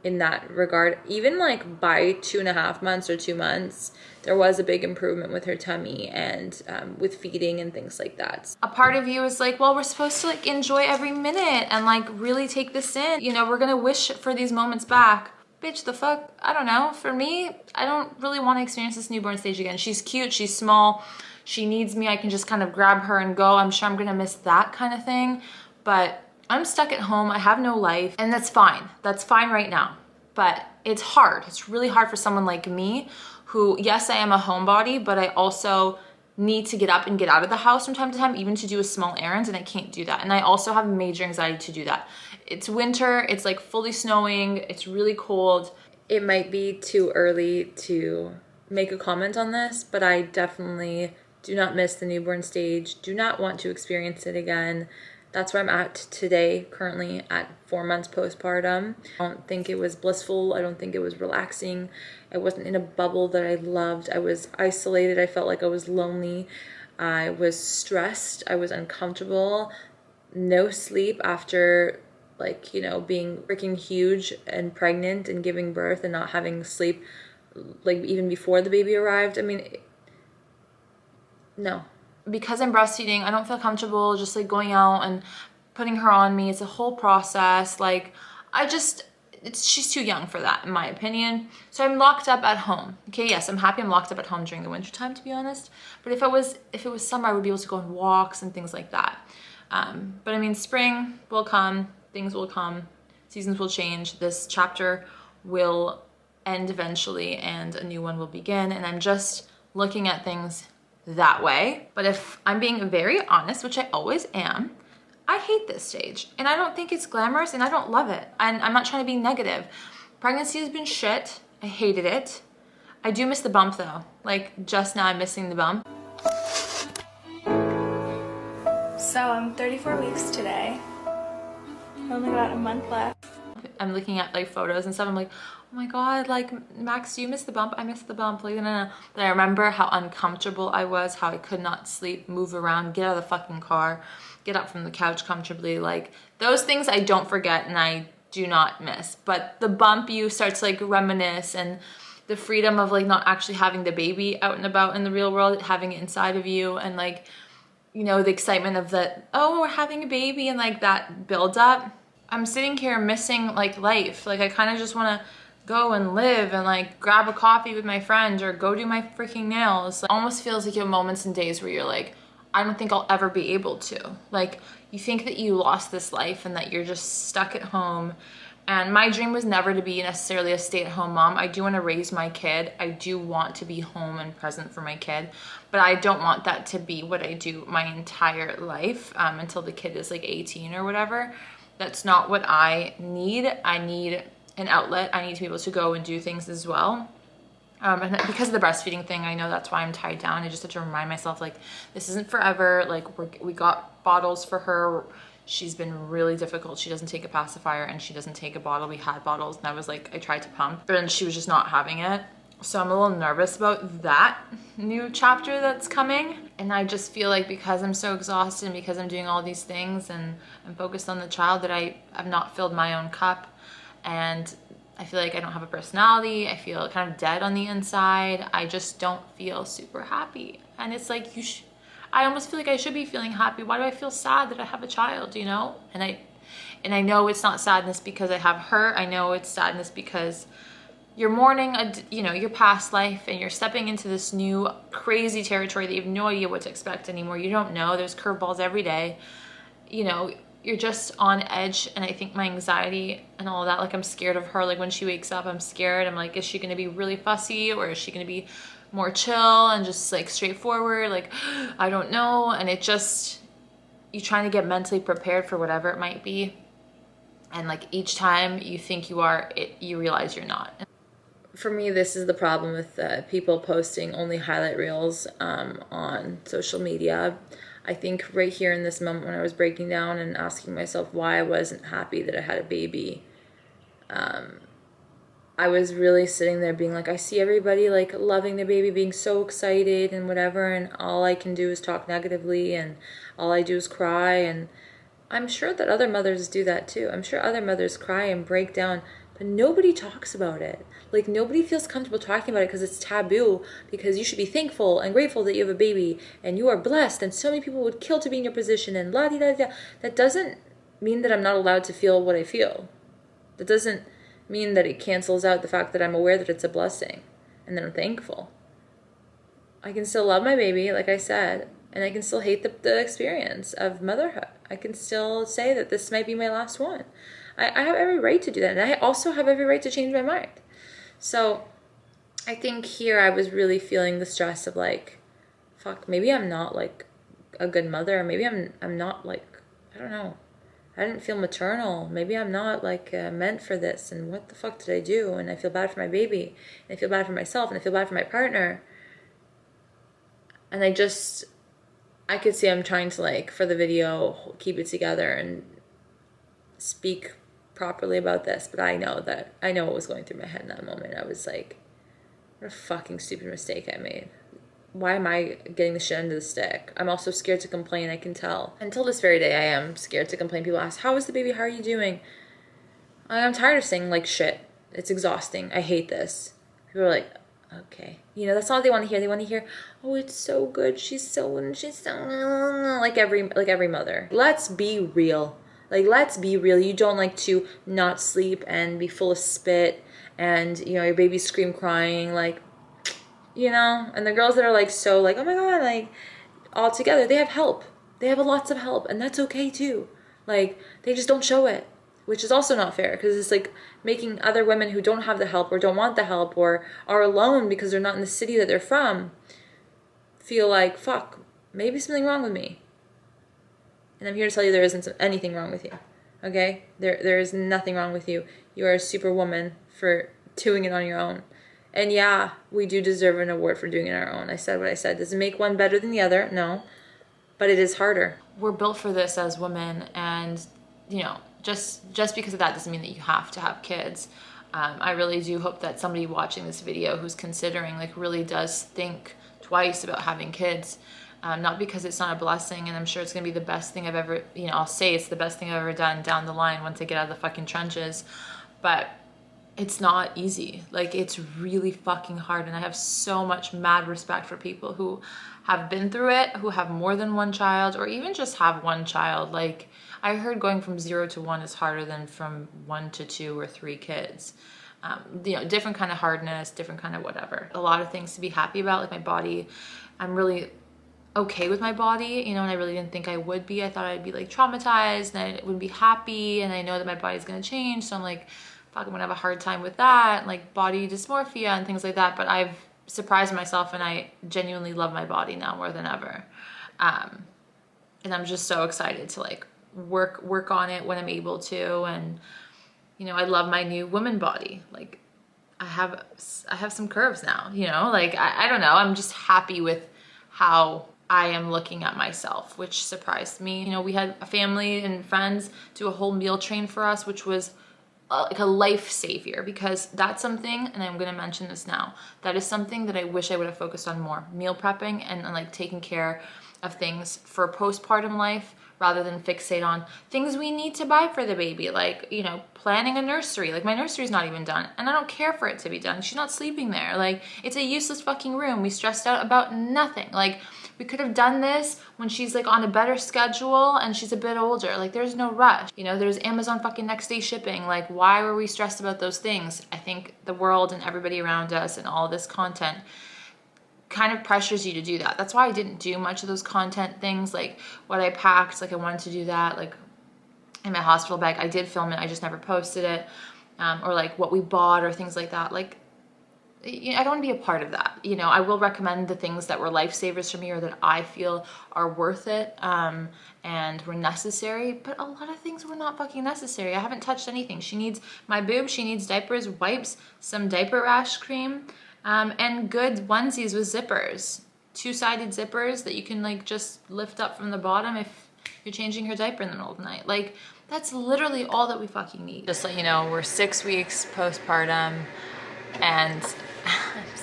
in that regard. Even like by 2.5 months or 2 months, there was a big improvement with her tummy and with feeding and things like that. A part of you is like, well, we're supposed to like enjoy every minute and like really take this in. You know, we're gonna wish for these moments back. Bitch, the fuck? I don't know. For me, I don't really want to experience this newborn stage again. She's cute, she's small, she needs me, I can just kind of grab her and go. I'm sure I'm gonna miss that kind of thing, but I'm stuck at home, I have no life, and that's fine. That's fine right now, but it's hard. It's really hard for someone like me who, yes, I am a homebody, but I also need to get up and get out of the house from time to time, even to do a small errand, and I can't do that. And I also have major anxiety to do that. It's winter, it's like fully snowing, it's really cold. It might be too early to make a comment on this, but I definitely do not miss the newborn stage, do not want to experience it again. That's where I'm at today, currently at 4 months postpartum. I don't think it was blissful. I don't think it was relaxing. I wasn't in a bubble that I loved. I was isolated. I felt like I was lonely. I was stressed. I was uncomfortable. No sleep after, like, you know, being freaking huge and pregnant and giving birth and not having sleep, like, even before the baby arrived. I mean, no. Because I'm breastfeeding, I don't feel comfortable just like going out and putting her on me. It's a whole process. Like, she's too young for that, in my opinion. So I'm locked up at home. Okay, yes, I'm happy I'm locked up at home during the winter time, to be honest. But if it was summer, I would be able to go on walks and things like that. But I mean, spring will come, things will come, seasons will change. This chapter will end eventually and a new one will begin. And I'm just looking at things that way. But if I'm being very honest, which I always am, I hate this stage and I don't think it's glamorous and I don't love it. And I'm not trying to be negative. Pregnancy has been shit. I hated it. I do miss the bump though. Like just now I'm missing the bump. So I'm 34 weeks today. Only got a month left. I'm looking at like photos and stuff. I'm like, oh my God, like Max, do you miss the bump? I miss the bump. Like, no. Then I remember how uncomfortable I was, how I could not sleep, move around, get out of the fucking car, get up from the couch comfortably. Like those things I don't forget and I do not miss. But the bump, you start to like reminisce, and the freedom of like not actually having the baby out and about in the real world, having it inside of you, and like, you know, the excitement of that, oh, we're having a baby, and like that build up. I'm sitting here missing like life. Like I kind of just want to go and live and like grab a coffee with my friends or go do my freaking nails. Like, almost feels like you have moments and days where you're like, I don't think I'll ever be able to. Like you think that you lost this life and that you're just stuck at home. And my dream was never to be necessarily a stay-at-home mom. I do want to raise my kid. I do want to be home and present for my kid, but I don't want that to be what I do my entire life until the kid is like 18 or whatever. That's not what I need. I need an outlet. I need to be able to go and do things as well. And because of the breastfeeding thing, I know that's why I'm tied down. I just have to remind myself, like, this isn't forever. Like, we got bottles for her. She's been really difficult. She doesn't take a pacifier and she doesn't take a bottle. We had bottles and I was like, I tried to pump, but she was just not having it. So I'm a little nervous about that new chapter that's coming. And I just feel like because I'm so exhausted and because I'm doing all these things and I'm focused on the child, that I have not filled my own cup. And I feel like I don't have a personality. I feel kind of dead on the inside. I just don't feel super happy. And it's like, I almost feel like I should be feeling happy. Why do I feel sad that I have a child, you know? And I know it's not sadness because I have her. I know it's sadness because you're mourning, you know, your past life, and you're stepping into this new crazy territory that you have no idea what to expect anymore. You don't know. There's curveballs every day. You know, you're just on edge. And I think my anxiety and all that, like I'm scared of her. Like when she wakes up, I'm scared. I'm like, is she going to be really fussy, or is she going to be more chill and just like straightforward? Like, I don't know. And it just, you're trying to get mentally prepared for whatever it might be. And like each time you think you are, you realize you're not. For me, this is the problem with people posting only highlight reels on social media. I think right here in this moment when I was breaking down and asking myself why I wasn't happy that I had a baby, I was really sitting there being like, I see everybody like loving the baby, being so excited and whatever, and all I can do is talk negatively and all I do is cry. And I'm sure that other mothers do that too. I'm sure other mothers cry and break down, but nobody talks about it. Like nobody feels comfortable talking about it because it's taboo, because you should be thankful and grateful that you have a baby and you are blessed and so many people would kill to be in your position and la di da da. That doesn't mean that I'm not allowed to feel what I feel. That doesn't mean that it cancels out the fact that I'm aware that it's a blessing and that I'm thankful. I can still love my baby, like I said, and I can still hate the experience of motherhood. I can still say that this might be my last one. I have every right to do that, and I also have every right to change my mind. So I think here I was really feeling the stress of like, fuck, maybe I'm not like a good mother, or maybe I'm not like, I don't know, I didn't feel maternal, maybe I'm not like meant for this, and what the fuck did I do? And I feel bad for my baby, and I feel bad for myself, and I feel bad for my partner. And I could see I'm trying to like, for the video, keep it together and speak properly about this, but I know what was going through my head in that moment. I was like, what a fucking stupid mistake I made. Why am I getting the shit under the stick? I'm also scared to complain, I can tell. Until this very day, I am scared to complain. People ask, how is the baby? How are you doing? I'm tired of saying like shit. It's exhausting. I hate this. People are like, okay. You know, that's all they want to hear. They want to hear, oh, it's so good. She's so like every mother. Let's be real. Like, let's be real. You don't like to not sleep and be full of spit and, you know, your baby's scream crying, like, you know, and the girls that are like, so like, oh my God, like all together, they have help. They have lots of help, and that's okay too. Like, they just don't show it, which is also not fair, because it's like making other women who don't have the help or don't want the help or are alone because they're not in the city that they're from feel like, fuck, maybe something wrong with me. And I'm here to tell you there isn't anything wrong with you. Okay? There is nothing wrong with you. You are a superwoman for doing it on your own. And yeah, we do deserve an award for doing it on our own. I said what I said. Does it make one better than the other? No. But it is harder. We're built for this as women, and you know, just because of that doesn't mean that you have to have kids. I really do hope that somebody watching this video who's considering, like, really does think twice about having kids. Not because it's not a blessing, and I'm sure it's gonna be the best thing I've ever, you know, I'll say it's the best thing I've ever done down the line once I get out of the fucking trenches, but it's not easy. Like, it's really fucking hard, and I have so much mad respect for people who have been through it, who have more than one child, or even just have one child. Like, I heard going from 0 to 1 is harder than from 1 to 2 or 3 kids. You know, different kind of hardness, different kind of whatever. A lot of things to be happy about, like my body. I'm really okay with my body, you know, and I really didn't think I would be. I thought I'd be like traumatized and I wouldn't be happy, and I know that my body's gonna change, so I'm like, fuck, I'm gonna have a hard time with that, like body dysmorphia and things like that. But I've surprised myself, and I genuinely love my body now more than ever. And I'm just so excited to like work on it when I'm able to. And you know, I love my new woman body. Like, I have some curves now, you know, like I don't know, I'm just happy with how I am looking at myself, which surprised me. You know, we had a family and friends do a whole meal train for us, which was like a life savior, because that's something, and I'm going to mention this now, that is something that I wish I would have focused on more. Meal prepping and like taking care of things for postpartum life, rather than fixate on things we need to buy for the baby. Like, you know, planning a nursery. Like, my nursery's not even done, and I don't care for it to be done. She's not sleeping there. Like, it's a useless fucking room. We stressed out about nothing. Like, we could have done this when she's like on a better schedule and she's a bit older. Like, there's no rush. You know, there's Amazon fucking next day shipping. Like, why were we stressed about those things? I think the world and everybody around us and all this content kind of pressures you to do that. That's why I didn't do much of those content things, like what I packed. Like, I wanted to do that, like in my hospital bag. I did film it, I just never posted it. Or like what we bought or things like that. Like, you know, I don't want to be a part of that. You know, I will recommend the things that were lifesavers for me, or that I feel are worth it and were necessary, but a lot of things were not fucking necessary. I haven't touched anything. She needs my boob, she needs diapers, wipes, some diaper rash cream, and good onesies with zippers. 2-sided zippers that you can like just lift up from the bottom if you're changing her diaper in the middle of the night. Like, that's literally all that we fucking need. Just let you know, we're 6 weeks postpartum, and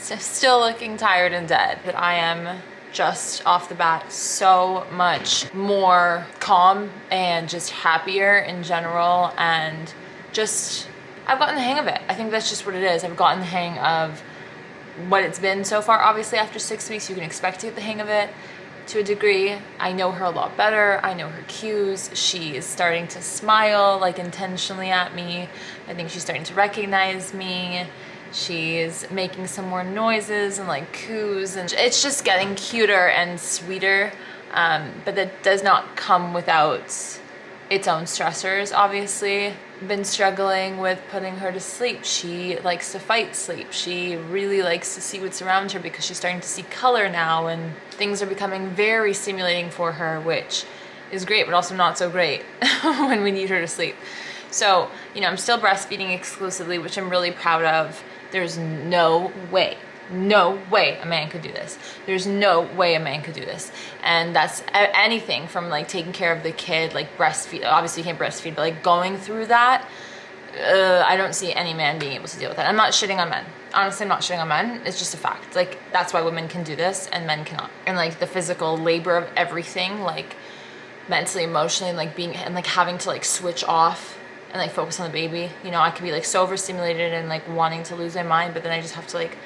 I'm still looking tired and dead, but I am just off the bat so much more calm and just happier in general, and just, I've gotten the hang of it. I think that's just what it is. I've gotten the hang of what it's been so far. Obviously, after 6 weeks, you can expect to get the hang of it to a degree. I know her a lot better. I know her cues. She is starting to smile, like intentionally at me. I think she's starting to recognize me. She's making some more noises and like coos, and it's just getting cuter and sweeter. But that does not come without its own stressors, obviously. Been struggling with putting her to sleep. She likes to fight sleep. She really likes to see what's around her because she's starting to see color now, and things are becoming very stimulating for her, which is great, but also not so great when we need her to sleep. So, you know, I'm still breastfeeding exclusively, which I'm really proud of. There's no way a man could do this. There's no way a man could do this. And that's anything from like taking care of the kid, like breastfeed. Obviously you can't breastfeed, but like going through that, I don't see any man being able to deal with that. I'm not shitting on men. Honestly, I'm not shitting on men. It's just a fact. Like, that's why women can do this and men cannot. And like the physical labor of everything, like mentally, emotionally, and like being, and like having to like switch off and like focus on the baby. You know, I could be like so overstimulated and like wanting to lose my mind, but then I just have to like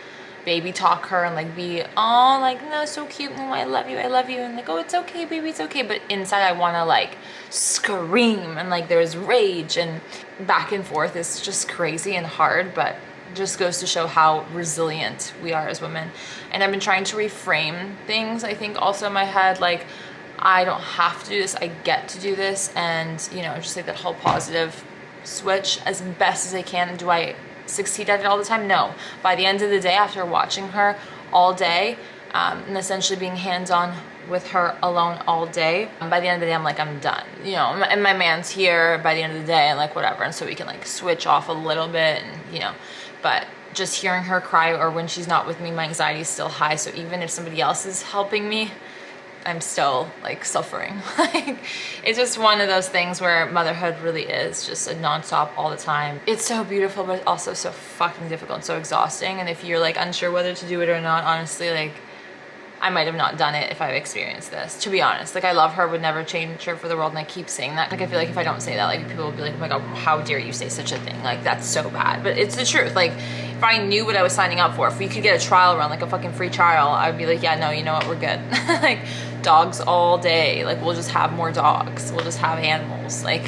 baby talk her and like be, oh, like, no, so cute, oh, I love you, and like, oh, it's okay, baby, it's okay. But inside I want to like scream, and like there's rage and back and forth. It's just crazy and hard, but just goes to show how resilient we are as women. And I've been trying to reframe things, I think, also in my head, like, I don't have to do this, I get to do this. And, you know, just like that whole positive switch as best as I can. Do I succeed at it all the time? No. By the end of the day, after watching her all day, and essentially being hands-on with her alone all day. By the end of the day, I'm like, I'm done, you know, and my man's here by the end of the day and like whatever, and so we can like switch off a little bit, and you know, but just hearing her cry, or when she's not with me, my anxiety is still high. So even if somebody else is helping me, I'm still like suffering. Like, it's just one of those things where motherhood really is just a nonstop all the time. It's so beautiful, but it's also so fucking difficult and so exhausting. And if you're like unsure whether to do it or not, honestly, like I might have not done it if I've experienced this, to be honest. Like, I love her, would never change her for the world, and I keep saying that. Like, I feel like if I don't say that, like, people will be like, oh my God, how dare you say such a thing? Like, that's so bad. But it's the truth. Like, if I knew what I was signing up for, if we could get a trial run, like a fucking free trial, I'd be like, yeah, no, you know what, we're good. Like, dogs all day. Like, we'll just have more dogs. We'll just have animals. Like,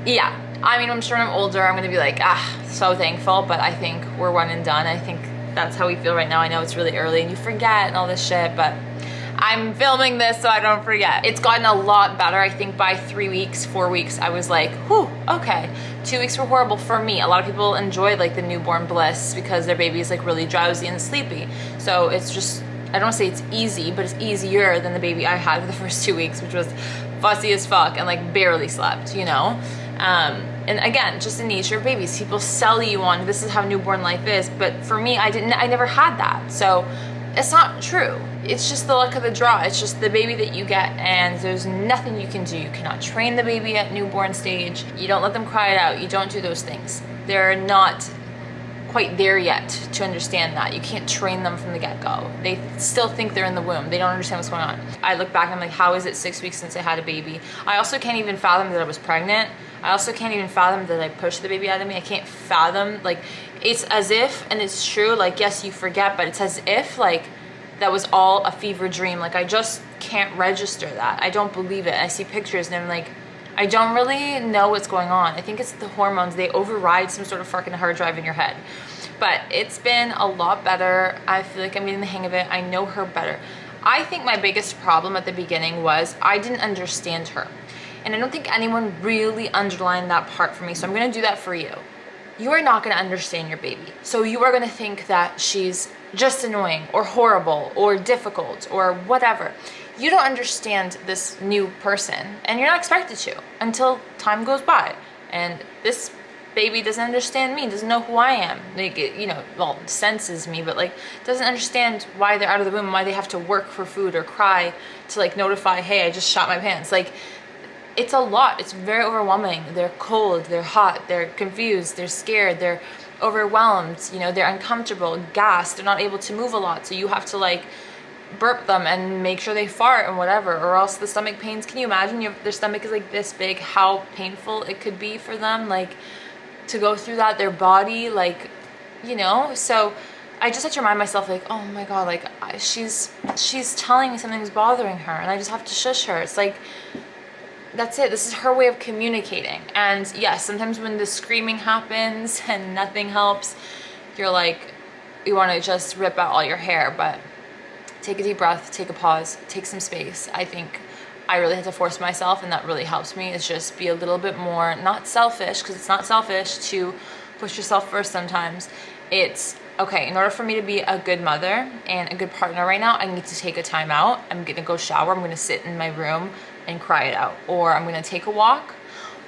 yeah. I mean, I'm sure when I'm older, I'm gonna be like, so thankful, but I think we're one and done. I think that's how we feel right now. I know it's really early and you forget and all this shit, but I'm filming this so I don't forget. It's gotten a lot better. I think by 3 weeks, 4 weeks, I was like, whew, okay. 2 weeks were horrible for me. A lot of people enjoy like the newborn bliss because their baby is like really drowsy and sleepy. So it's just, I don't want to say it's easy, but it's easier than the baby I had for the first 2 weeks, which was fussy as fuck and like barely slept, you know? And again, just the nature of babies. People sell you on this is how newborn life is, but for me, I never had that. So it's not true. It's just the luck of the draw. It's just the baby that you get, and there's nothing you can do. You cannot train the baby at newborn stage. You don't let them cry it out. You don't do those things. They're not quite there yet to understand that. You can't train them from the get-go. They still think they're in the womb. They don't understand what's going on. I look back and I'm like, how is it 6 weeks since I had a baby? I also can't even fathom that I was pregnant. I also can't even fathom that I pushed the baby out of me. I can't fathom, like, it's as if, and it's true, like, yes, you forget, but it's as if, like, that was all a fever dream. Like, I just can't register that. I don't believe it. I see pictures and I'm like, I don't really know what's going on. I think it's the hormones. They override some sort of fucking hard drive in your head. But it's been a lot better. I feel like I'm getting the hang of it. I know her better. I think my biggest problem at the beginning was I didn't understand her. And I don't think anyone really underlined that part for me. So I'm gonna do that for you. You are not gonna understand your baby. So you are gonna think that she's just annoying or horrible or difficult or whatever. You don't understand this new person, and you're not expected to until time goes by. And this baby doesn't understand me, doesn't know who I am. Like, you know, well, senses me, but like doesn't understand why they're out of the womb, why they have to work for food or cry to like notify, hey, I just shot my pants. Like, it's a lot. It's very overwhelming. They're cold, they're hot, they're confused, they're scared, they're overwhelmed, you know, they're uncomfortable, gassed, they're not able to move a lot. So you have to like burp them and make sure they fart and whatever, or else the stomach pains. Can you imagine their stomach is like this big, how painful it could be for them, like to go through that, their body, like, you know? So I just have to remind myself, like, oh my God, like she's telling me something's bothering her and I just have to shush her. It's like, that's it. This is her way of communicating. And yes, sometimes when the screaming happens and nothing helps, you're like, you want to just rip out all your hair. But take a deep breath, take a pause, take some space. I think I really had to force myself, and that really helps me, is just be a little bit more, not selfish, because it's not selfish to push yourself first sometimes. It's, okay, in order for me to be a good mother and a good partner right now, I need to take a time out. I'm going to go shower. I'm going to sit in my room and cry it out. Or I'm going to take a walk,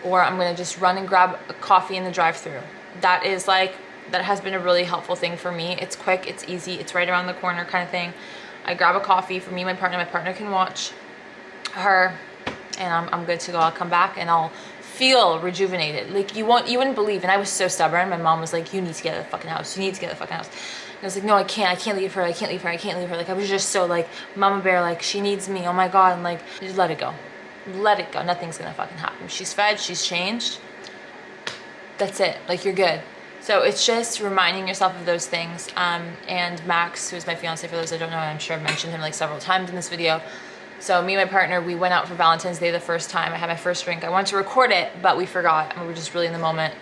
or I'm going to just run and grab a coffee in the drive-thru. That is like, that has been a really helpful thing for me. It's quick, it's easy, it's right around the corner kind of thing. I grab a coffee for me and my partner can watch her, and I'm good to go. I'll come back and I'll feel rejuvenated. Like, you wouldn't believe. And I was so stubborn. My mom was like, you need to get out of the fucking house. You need to get out of the fucking house. And I was like, no, I can't leave her. I can't leave her. I can't leave her. Like, I was just so like, mama bear, like, she needs me. Oh my God. And like, just let it go. Let it go. Nothing's gonna fucking happen. She's fed, she's changed. That's it. Like, you're good. So it's just reminding yourself of those things. And Max, who's my fiance, for those that don't know, I'm sure I've mentioned him like several times in this video. So me and my partner, we went out for Valentine's Day the first time. I had my first drink. I wanted to record it, but we forgot. And we were just really in the moment.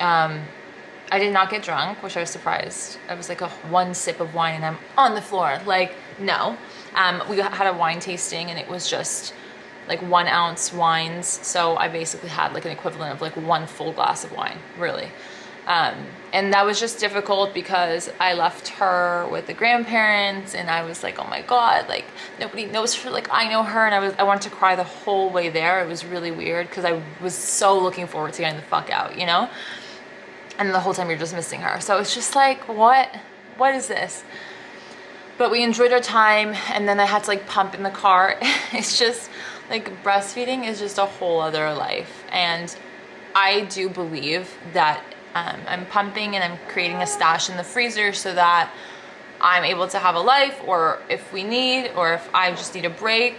I did not get drunk, which I was surprised. I was like one sip of wine and I'm on the floor. Like, no. We had a wine tasting and it was just like 1 ounce wines. So I basically had like an equivalent of like one full glass of wine, really. And that was just difficult because I left her with the grandparents and I was like, oh my God, like nobody knows her like I know her. And I wanted to cry the whole way there. It was really weird because I was so looking forward to getting the fuck out, you know? And the whole time you're just missing her. So it's just like, what is this? But we enjoyed our time, and then I had to like pump in the car. It's just like breastfeeding is just a whole other life. And I do believe that I'm pumping and I'm creating a stash in the freezer so that I'm able to have a life, or if we need, or if I just need a break,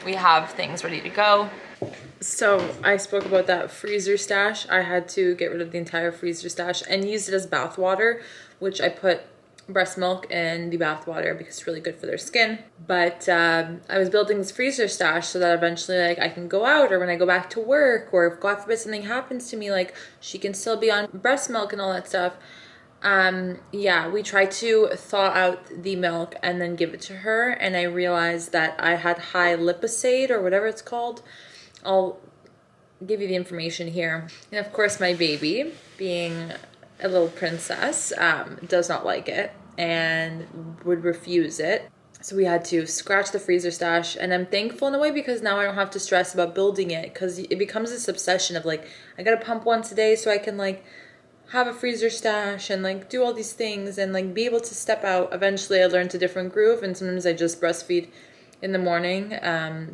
we have things ready to go. So I spoke about that freezer stash. I had to get rid of the entire freezer stash and use it as bath water, which I put breast milk in the bath water because it's really good for their skin. But I was building this freezer stash so that eventually like I can go out, or when I go back to work, or if God forbid something happens to me, like she can still be on breast milk and all that stuff. Yeah, we tried to thaw out the milk and then give it to her, and I realized that I had high liposate or whatever it's called. I'll give you the information here. And of course my baby, being a little princess, does not like it and would refuse it. So we had to scratch the freezer stash, and I'm thankful in a way because now I don't have to stress about building it, because it becomes this obsession of like, I gotta pump once a day so I can like have a freezer stash and like do all these things and like be able to step out. Eventually I learned a different groove, and sometimes I just breastfeed in the morning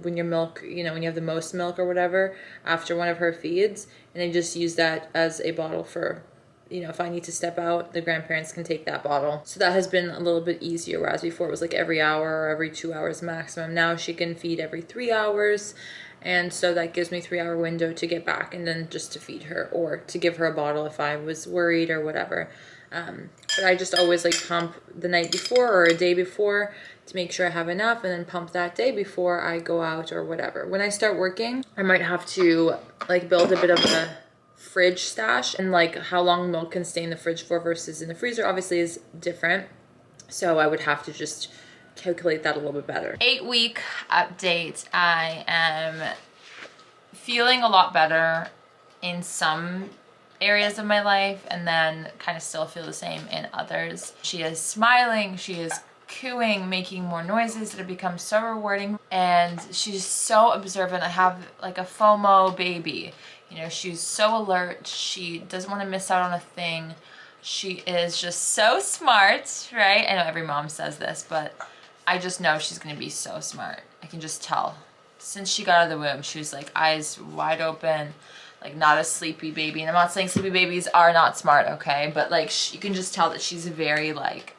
when your milk, you know, when you have the most milk or whatever after one of her feeds, and I just use that as a bottle for, you know, if I need to step out, the grandparents can take that bottle. So that has been a little bit easier, whereas before it was like every hour or every 2 hours maximum. Now she can feed every 3 hours, and so that gives me 3-hour window to get back and then just to feed her or to give her a bottle if I was worried or whatever. But I just always like pump the night before or a day before to make sure I have enough, and then pump that day before I go out or whatever. When I start working, I might have to like build a bit of a fridge stash, and like how long milk can stay in the fridge for versus in the freezer obviously is different. So I would have to just calculate that a little bit better. 8-week update. I am feeling a lot better in some areas of my life, and then kind of still feel the same in others. She is smiling, she is cooing, making more noises that have become so rewarding, and she's so observant. I have like a FOMO baby. You know, she's so alert. She doesn't want to miss out on a thing. She is just so smart, right? I know every mom says this, but I just know she's going to be so smart. I can just tell. Since she got out of the womb, she was like eyes wide open, like not a sleepy baby. And I'm not saying sleepy babies are not smart, okay? But like you can just tell that she's very like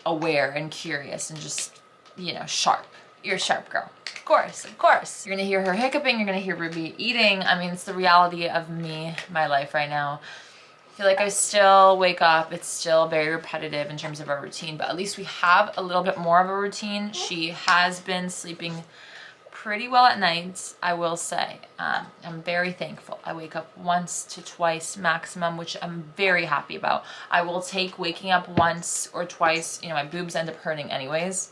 aware and curious and just, you know, sharp. You're a sharp girl. Of course, of course. You're gonna hear her hiccuping, you're gonna hear Ruby eating. I mean, it's the reality of me, my life right now. I feel like I still wake up, it's still very repetitive in terms of our routine, but at least we have a little bit more of a routine. She has been sleeping pretty well at night, I will say. I'm very thankful. I wake up once to twice maximum, which I'm very happy about. I will take waking up once or twice. You know, my boobs end up hurting anyways,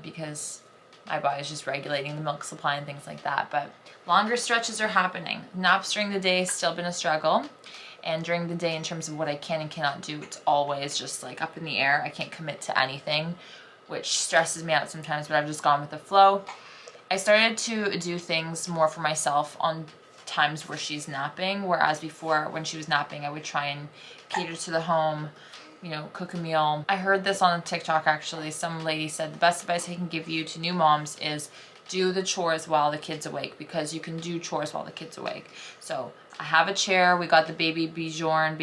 because my body's just regulating the milk supply and things like that. But longer stretches are happening. Naps during the day has still been a struggle. And during the day, in terms of what I can and cannot do, it's always just like up in the air. I can't commit to anything, which stresses me out sometimes, but I've just gone with the flow. I started to do things more for myself on times where she's napping, whereas before when she was napping, I would try and cater to the home, you know, cook a meal. I heard this on TikTok actually. Some lady said the best advice I can give you to new moms is do the chores while the kid's awake, because you can do chores while the kid's awake. So I have a chair. We got the baby Bjorn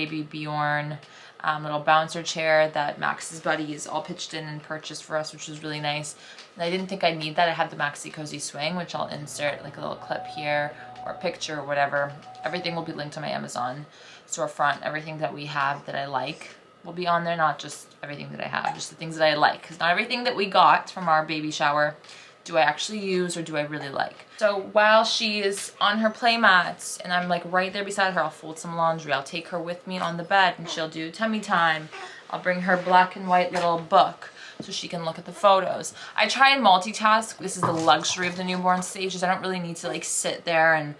little bouncer chair that Max's buddies all pitched in and purchased for us, which was really nice. And I didn't think I'd need that. I have the Maxi Cozy Swing, which I'll insert like a little clip here or a picture or whatever. Everything will be linked on my Amazon storefront. Everything that we have that I like will be on there, not just everything that I have, just the things that I like. Because not everything that we got from our baby shower do I actually use or do I really like. So while she is on her play mats and I'm like right there beside her, I'll fold some laundry. I'll take her with me on the bed and she'll do tummy time. I'll bring her black and white little book so she can look at the photos. I try and multitask. This is the luxury of the newborn stages. I don't really need to like sit there and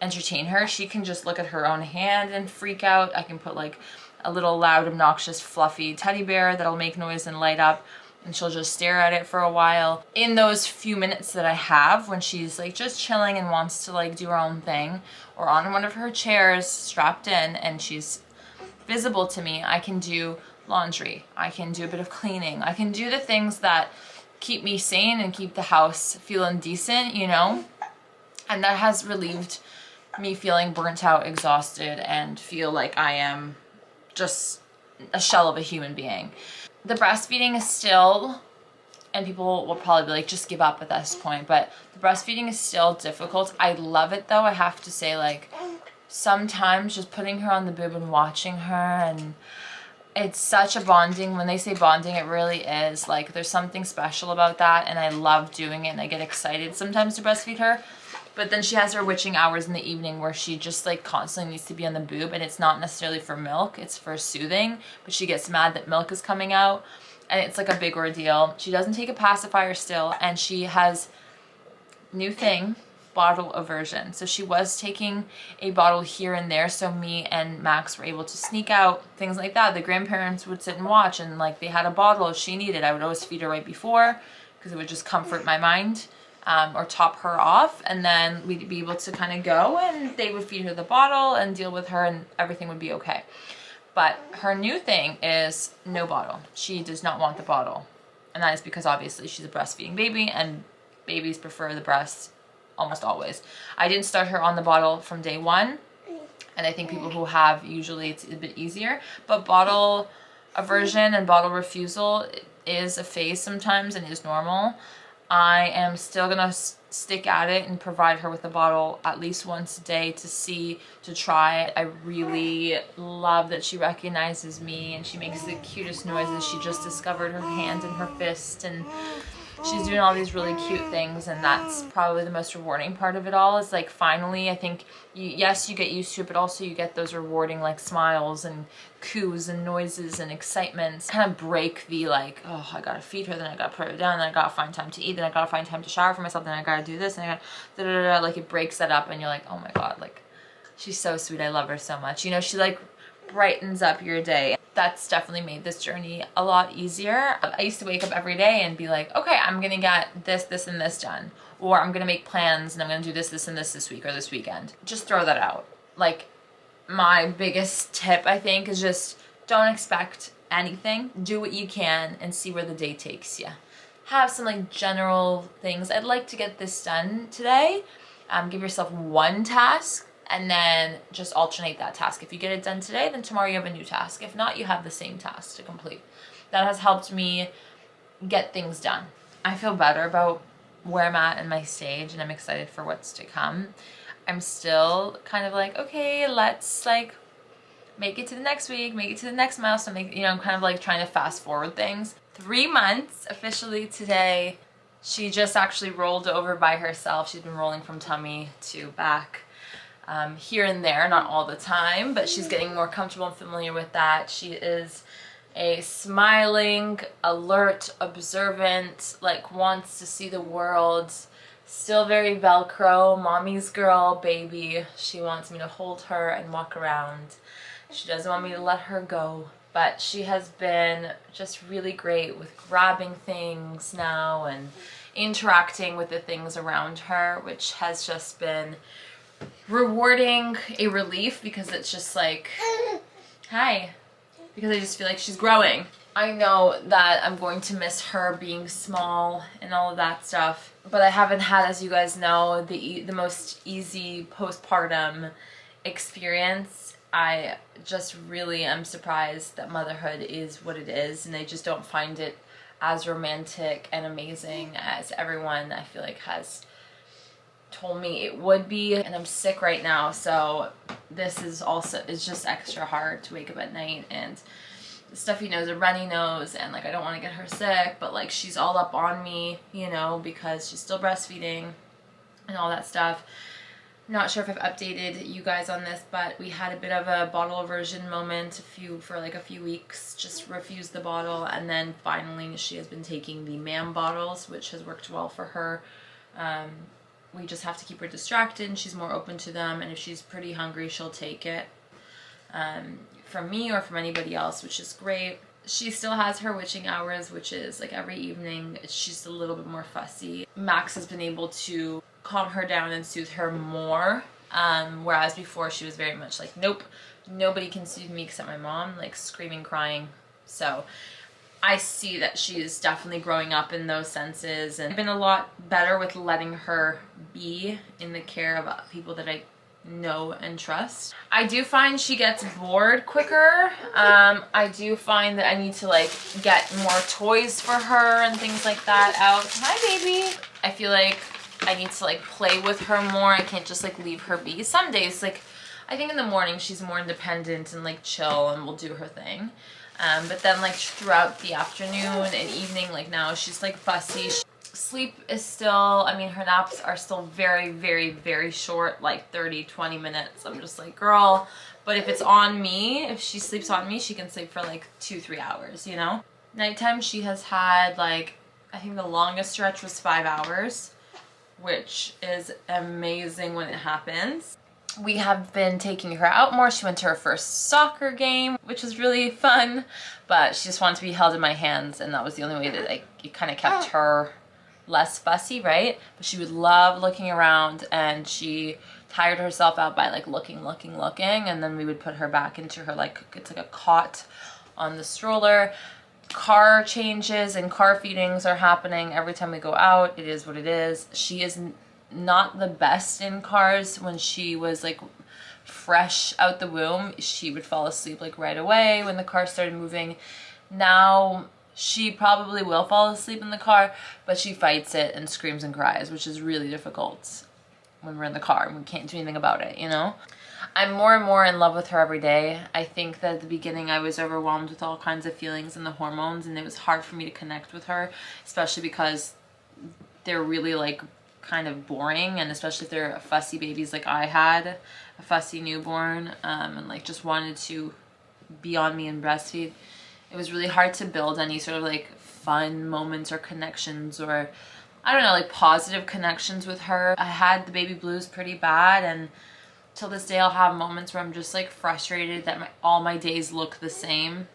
entertain her. She can just look at her own hand and freak out. I can put like a little loud, obnoxious, fluffy teddy bear that'll make noise and light up, and she'll just stare at it for a while. In those few minutes that I have when she's like just chilling and wants to like do her own thing, or on one of her chairs strapped in and she's visible to me, I can do laundry, I can do a bit of cleaning, I can do the things that keep me sane and keep the house feeling decent, you know? And that has relieved me feeling burnt out, exhausted, and feel like I am just a shell of a human being. The breastfeeding is still, and people will probably be like, just give up at this point, but the breastfeeding is still difficult. I love it though, I have to say, like, sometimes just putting her on the boob and watching her, and it's such a bonding. When they say bonding, it really is. Like, there's something special about that, and I love doing it, and I get excited sometimes to breastfeed her. But then she has her witching hours in the evening where she just like constantly needs to be on the boob, and it's not necessarily for milk, it's for soothing, but she gets mad that milk is coming out, and it's like a big ordeal. She doesn't take a pacifier still, and she has, new thing, bottle aversion. So she was taking a bottle here and there, so me and Max were able to sneak out, things like that. The grandparents would sit and watch, and like they had a bottle if she needed. I would always feed her right before because it would just comfort my mind. Or top her off, and then we'd be able to kind of go, and they would feed her the bottle and deal with her, and everything would be okay. But her new thing is no bottle. She does not want the bottle, and that is because obviously she's a breastfeeding baby, and babies prefer the breast almost always. I didn't start her on the bottle from day one, and I think people who have, usually it's a bit easier, but bottle aversion and bottle refusal is a phase sometimes and is normal. I am still gonna stick at it and provide her with a bottle at least once a day to try. I really love that she recognizes me, and she makes the cutest noises. She just discovered her hand and her fist, and she's doing all these really cute things, and that's probably the most rewarding part of it all. Is like, finally, I think, yes, you get used to it, but also you get those rewarding like smiles and coos and noises and excitements. Kind of break the like, oh, I gotta feed her, then I gotta put her down, then I gotta find time to eat, then I gotta find time to shower for myself, then I gotta do this, and I gotta like, it breaks that up, and you're like, oh my god, like, she's so sweet, I love her so much, you know. She like brightens up your day. That's definitely made this journey a lot easier. I used to wake up every day and be like, okay, I'm gonna get this, this, and this done, or I'm gonna make plans and I'm gonna do this, this, and this week or this weekend. Just throw that out. Like, my biggest tip, I think, is just don't expect anything. Do what you can and see where the day takes you. Have some like general things. I'd like to get this done today. Give yourself one task, and then just alternate that task. If you get it done today, then tomorrow you have a new task. If not, you have the same task to complete. That has helped me get things done. I feel better about where I'm at in my stage, and I'm excited for what's to come. I'm still kind of like, okay, let's like make it to the next week, make it to the next milestone, I'm kind of like trying to fast forward things. 3 months officially today. She just actually rolled over by herself. She's been rolling from tummy to back. Here and there, not all the time, but she's getting more comfortable and familiar with that. She is a smiling, alert, observant, like wants to see the world, still very Velcro, mommy's girl, baby. She wants me to hold her and walk around. She doesn't want me to let her go, but she has been just really great with grabbing things now and interacting with the things around her, which has just been rewarding, a relief, because it's just like, hi, because I just feel like she's growing. I know that I'm going to miss her being small and all of that stuff, but I haven't had, as you guys know, the most easy postpartum experience. I just really am surprised that motherhood is what it is, and I just don't find it as romantic and amazing as everyone, I feel like, has told me it would be. And I'm sick right now, so this is also, it's just extra hard to wake up at night, and the stuffy nose, a runny nose, and like I don't want to get her sick, but like she's all up on me, you know, because she's still breastfeeding and all that stuff. Not sure if I've updated you guys on this, but we had a bit of a bottle aversion moment for like a few weeks, just refused the bottle, and then finally she has been taking the MAM bottles, which has worked well for her. we just have to keep her distracted and she's more open to them, and if she's pretty hungry she'll take it from me or from anybody else, which is great. She still has her witching hours, which is like every evening. She's a little bit more fussy. Max has been able to calm her down and soothe her more, whereas before she was very much like, nope, nobody can soothe me except my mom, like screaming, crying. So I see that she is definitely growing up in those senses, and I've been a lot better with letting her be in the care of people that I know and trust. I do find she gets bored quicker. I do find that I need to like get more toys for her and things like that out. Hi, baby. I feel like I need to like play with her more. I can't just like leave her be. Some days, like I think in the morning she's more independent and like chill and will do her thing. But then like throughout the afternoon and evening, like now she's like fussy. Sleep is still, I mean, her naps are still very, very, very short, like 30-20 minutes. I'm just like, girl, but if it's on me, if she sleeps on me, she can sleep for like 2-3 hours, you know? Nighttime she has had like, I think the longest stretch was 5 hours, which is amazing when it happens. We have been taking her out more. She went to her first soccer game, which was really fun, but she just wanted to be held in my hands, and that was the only way that it kind of kept her less fussy, right? But she would love looking around, and she tired herself out by like looking, and then we would put her back into her, like, it's like a cot on the stroller. Car changes and car feedings are happening every time we go out. It is what it is. She is not the best in cars. When she was like fresh out the womb, she would fall asleep like right away when the car started moving. Now she probably will fall asleep in the car, but she fights it and screams and cries, which is really difficult when we're in the car and we can't do anything about it, you know? I'm more and more in love with her every day. I think that at the beginning I was overwhelmed with all kinds of feelings and the hormones, and it was hard for me to connect with her, especially because they're really like kind of boring, and especially if they're fussy babies like I had, a fussy newborn, and like just wanted to be on me and breastfeed. It was really hard to build any sort of like fun moments or connections, or I don't know, like positive connections with her. I had the baby blues pretty bad, and till this day I'll have moments where I'm just like frustrated that all my days look the same.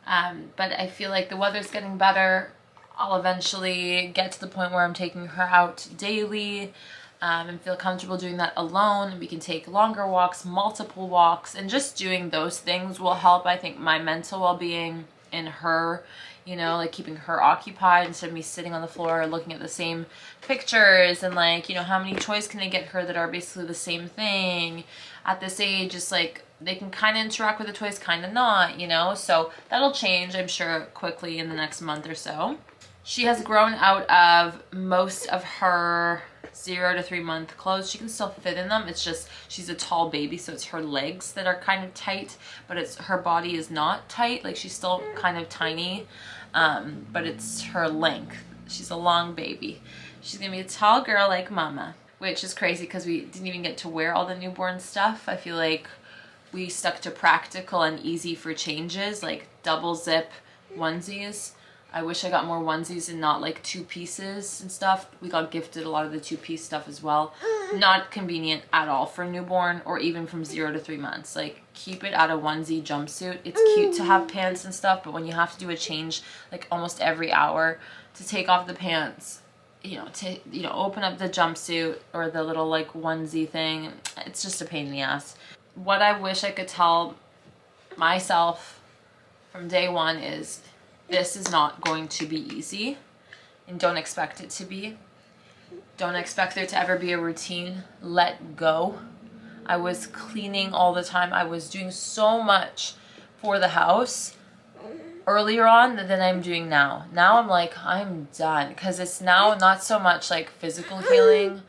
But I feel like the weather's getting better. I'll eventually get to the point where I'm taking her out daily, and feel comfortable doing that alone. We can take longer walks, multiple walks, and just doing those things will help, I think, my mental well-being in her, you know, like keeping her occupied instead of me sitting on the floor looking at the same pictures, and like, you know, how many toys can I get her that are basically the same thing at this age? It's like they can kind of interact with the toys, kind of not, you know? So that'll change, I'm sure, quickly in the next month or so. She has grown out of most of her 0 to 3 month clothes. She can still fit in them. It's just she's a tall baby, so it's her legs that are kind of tight, but it's her body is not tight. Like she's still kind of tiny, but it's her length. She's a long baby. She's gonna be a tall girl like mama, which is crazy because we didn't even get to wear all the newborn stuff. I feel like we stuck to practical and easy for changes, like double zip onesies. I wish I got more onesies and not like 2 pieces and stuff. We got gifted a lot of the 2-piece stuff as well. Not convenient at all for newborn or even from 0 to 3 months. Like keep it at a onesie jumpsuit. It's cute to have pants and stuff, but when you have to do a change like almost every hour to take off the pants, you know, to, you know, open up the jumpsuit or the little like onesie thing, it's just a pain in the ass. What I wish I could tell myself from day one is this is not going to be easy, and don't expect it to be. Don't expect there to ever be a routine. Let go. I was cleaning all the time. I was doing so much for the house earlier on than I'm doing now. Now I'm like, I'm done, because it's now not so much like physical healing.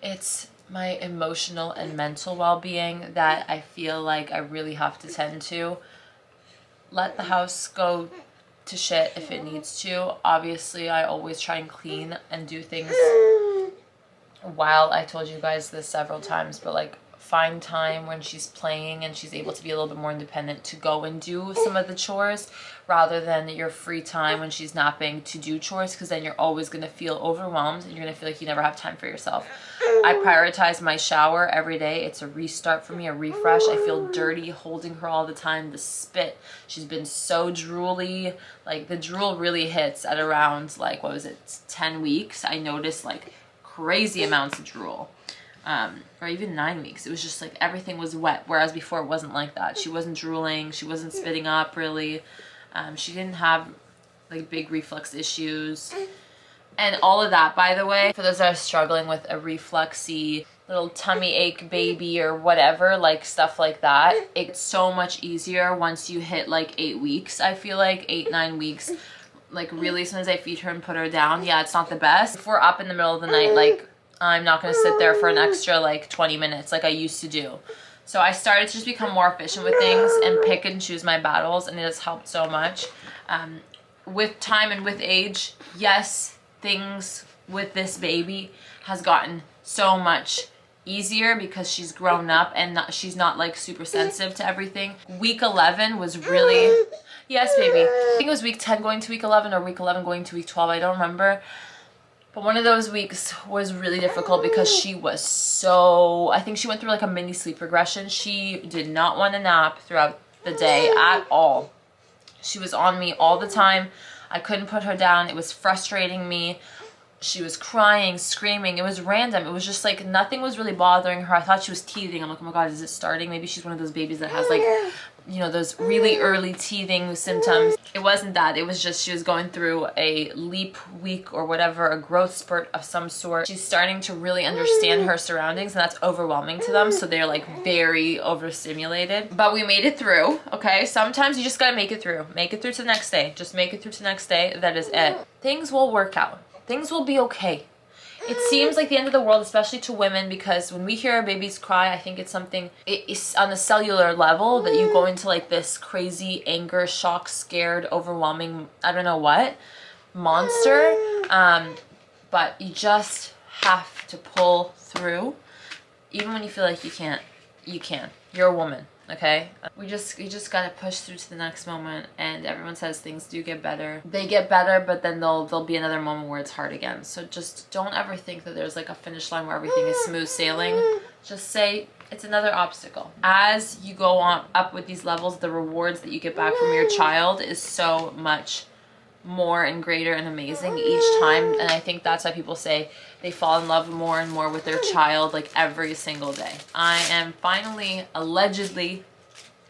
It's my emotional and mental well-being that I feel like I really have to tend to. Let the house go to shit if it needs to. Obviously, I always try and clean and do things while, I told you guys this several times, but like find time when she's playing and she's able to be a little bit more independent to go and do some of the chores, rather than your free time when she's napping to do chores, because then you're always going to feel overwhelmed and you're going to feel like you never have time for yourself. I prioritize my shower every day. It's a restart for me, a refresh. I feel dirty holding her all the time. The spit, she's been so drooly. Like the drool really hits at around like, what was it, 10 weeks. I noticed like crazy amounts of drool. Or even 9 weeks. It was just like everything was wet, whereas before it wasn't like that. She wasn't drooling, she wasn't spitting up really. She didn't have like big reflux issues and all of that. By the way, for those that are struggling with a refluxy little tummy ache baby or whatever, like stuff like that, it's so much easier once you hit like 8 weeks. I feel like 8-9 weeks, like really, as soon as I feed her and put her down, yeah, it's not the best. If we're up in the middle of the night, like I'm not gonna sit there for an extra like 20 minutes like I used to do. So I started to just become more efficient with things and pick and choose my battles, and it has helped so much. With time and with age, yes, things with this baby has gotten so much easier because she's grown up and she's not like super sensitive to everything. Week 11 was really, yes baby, I think it was week 10 going to week 11 or week 11 going to week 12, I don't remember. But one of those weeks was really difficult because she was so, I think she went through like a mini sleep regression. She did not want to nap throughout the day at all. She was on me all the time. I couldn't put her down. It was frustrating me. She was crying, screaming. It was random. It was just like nothing was really bothering her. I thought she was teething. I'm like, oh my God, is it starting? Maybe she's one of those babies that has like, you know, those really early teething symptoms. It wasn't that. It was just she was going through a leap week or whatever, a growth spurt of some sort. She's starting to really understand her surroundings, and that's overwhelming to them. So they're like very overstimulated. But we made it through, okay? Sometimes you just gotta make it through. Make it through to the next day. Just make it through to the next day. That is it. Things will work out. Things will be okay. It seems like the end of the world, especially to women, because when we hear our babies cry, I think it's something, it's on a cellular level that you go into like this crazy anger, shock, scared, overwhelming, I don't know what, monster. But you just have to pull through. Even when you feel like you can't, you can. You're a woman. Okay, you just gotta push through to the next moment, and everyone says things do get better. They get better, but then there'll be another moment where it's hard again. So just don't ever think that there's like a finish line where everything is smooth sailing. Just say it's another obstacle. As you go on up with these levels, the rewards that you get back from your child is so much more and greater and amazing each time. And I think that's why people say they fall in love more and more with their child like every single day. I am finally allegedly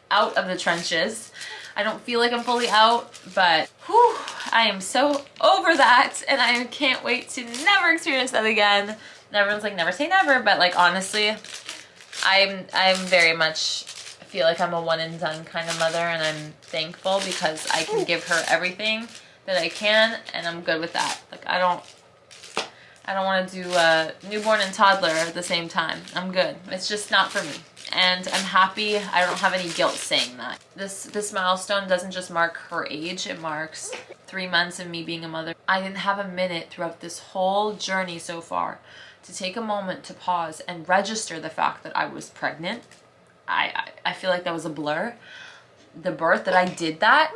out of the trenches. I don't feel like I'm fully out, but whew, I am so over that, and I can't wait to never experience that again. And everyone's like, never say never, but like honestly, I'm very much feel like I'm a one and done kind of mother, and I'm thankful because I can give her everything that I can, and I'm good with that. Like I don't want to do newborn and toddler at the same time. I'm good. It's just not for me, and I'm happy. I don't have any guilt saying that. This milestone doesn't just mark her age, it marks 3 months of me being a mother. I didn't have a minute throughout this whole journey so far to take a moment to pause and register the fact that I was pregnant. I feel like that was a blur. The birth, that I did that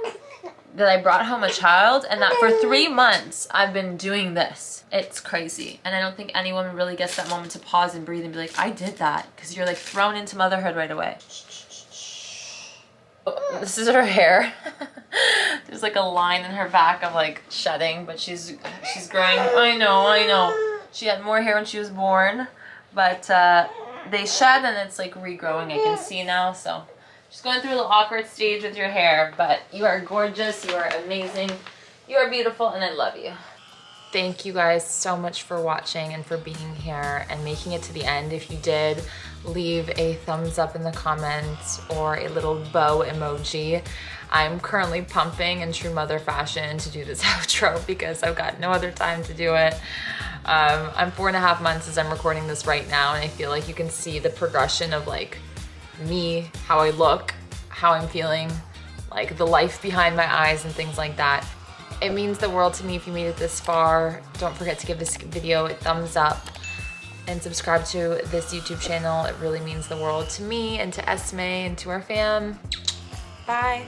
I brought home a child, and that for 3 months I've been doing this. It's crazy. And I don't think any woman really gets that moment to pause and breathe and be like, I did that, because you're like thrown into motherhood right away. This is her hair. There's like a line in her back of like shedding, but she's growing. I know. She had more hair when she was born, but they shed and it's like regrowing. I can see now, so just going through a little awkward stage with your hair, but you are gorgeous, you are amazing, you are beautiful, and I love you. Thank you guys so much for watching and for being here and making it to the end. If you did, leave a thumbs up in the comments or a little bow emoji. I'm currently pumping in true mother fashion to do this outro because I've got no other time to do it. I'm 4.5 months as I'm recording this right now, and I feel like you can see the progression of like me, how I look, how I'm feeling, like the life behind my eyes and things like that. It means the world to me if you made it this far. Don't forget to give this video a thumbs up. and subscribe to this YouTube channel. It really means the world to me and to Esme and to our fam. Bye.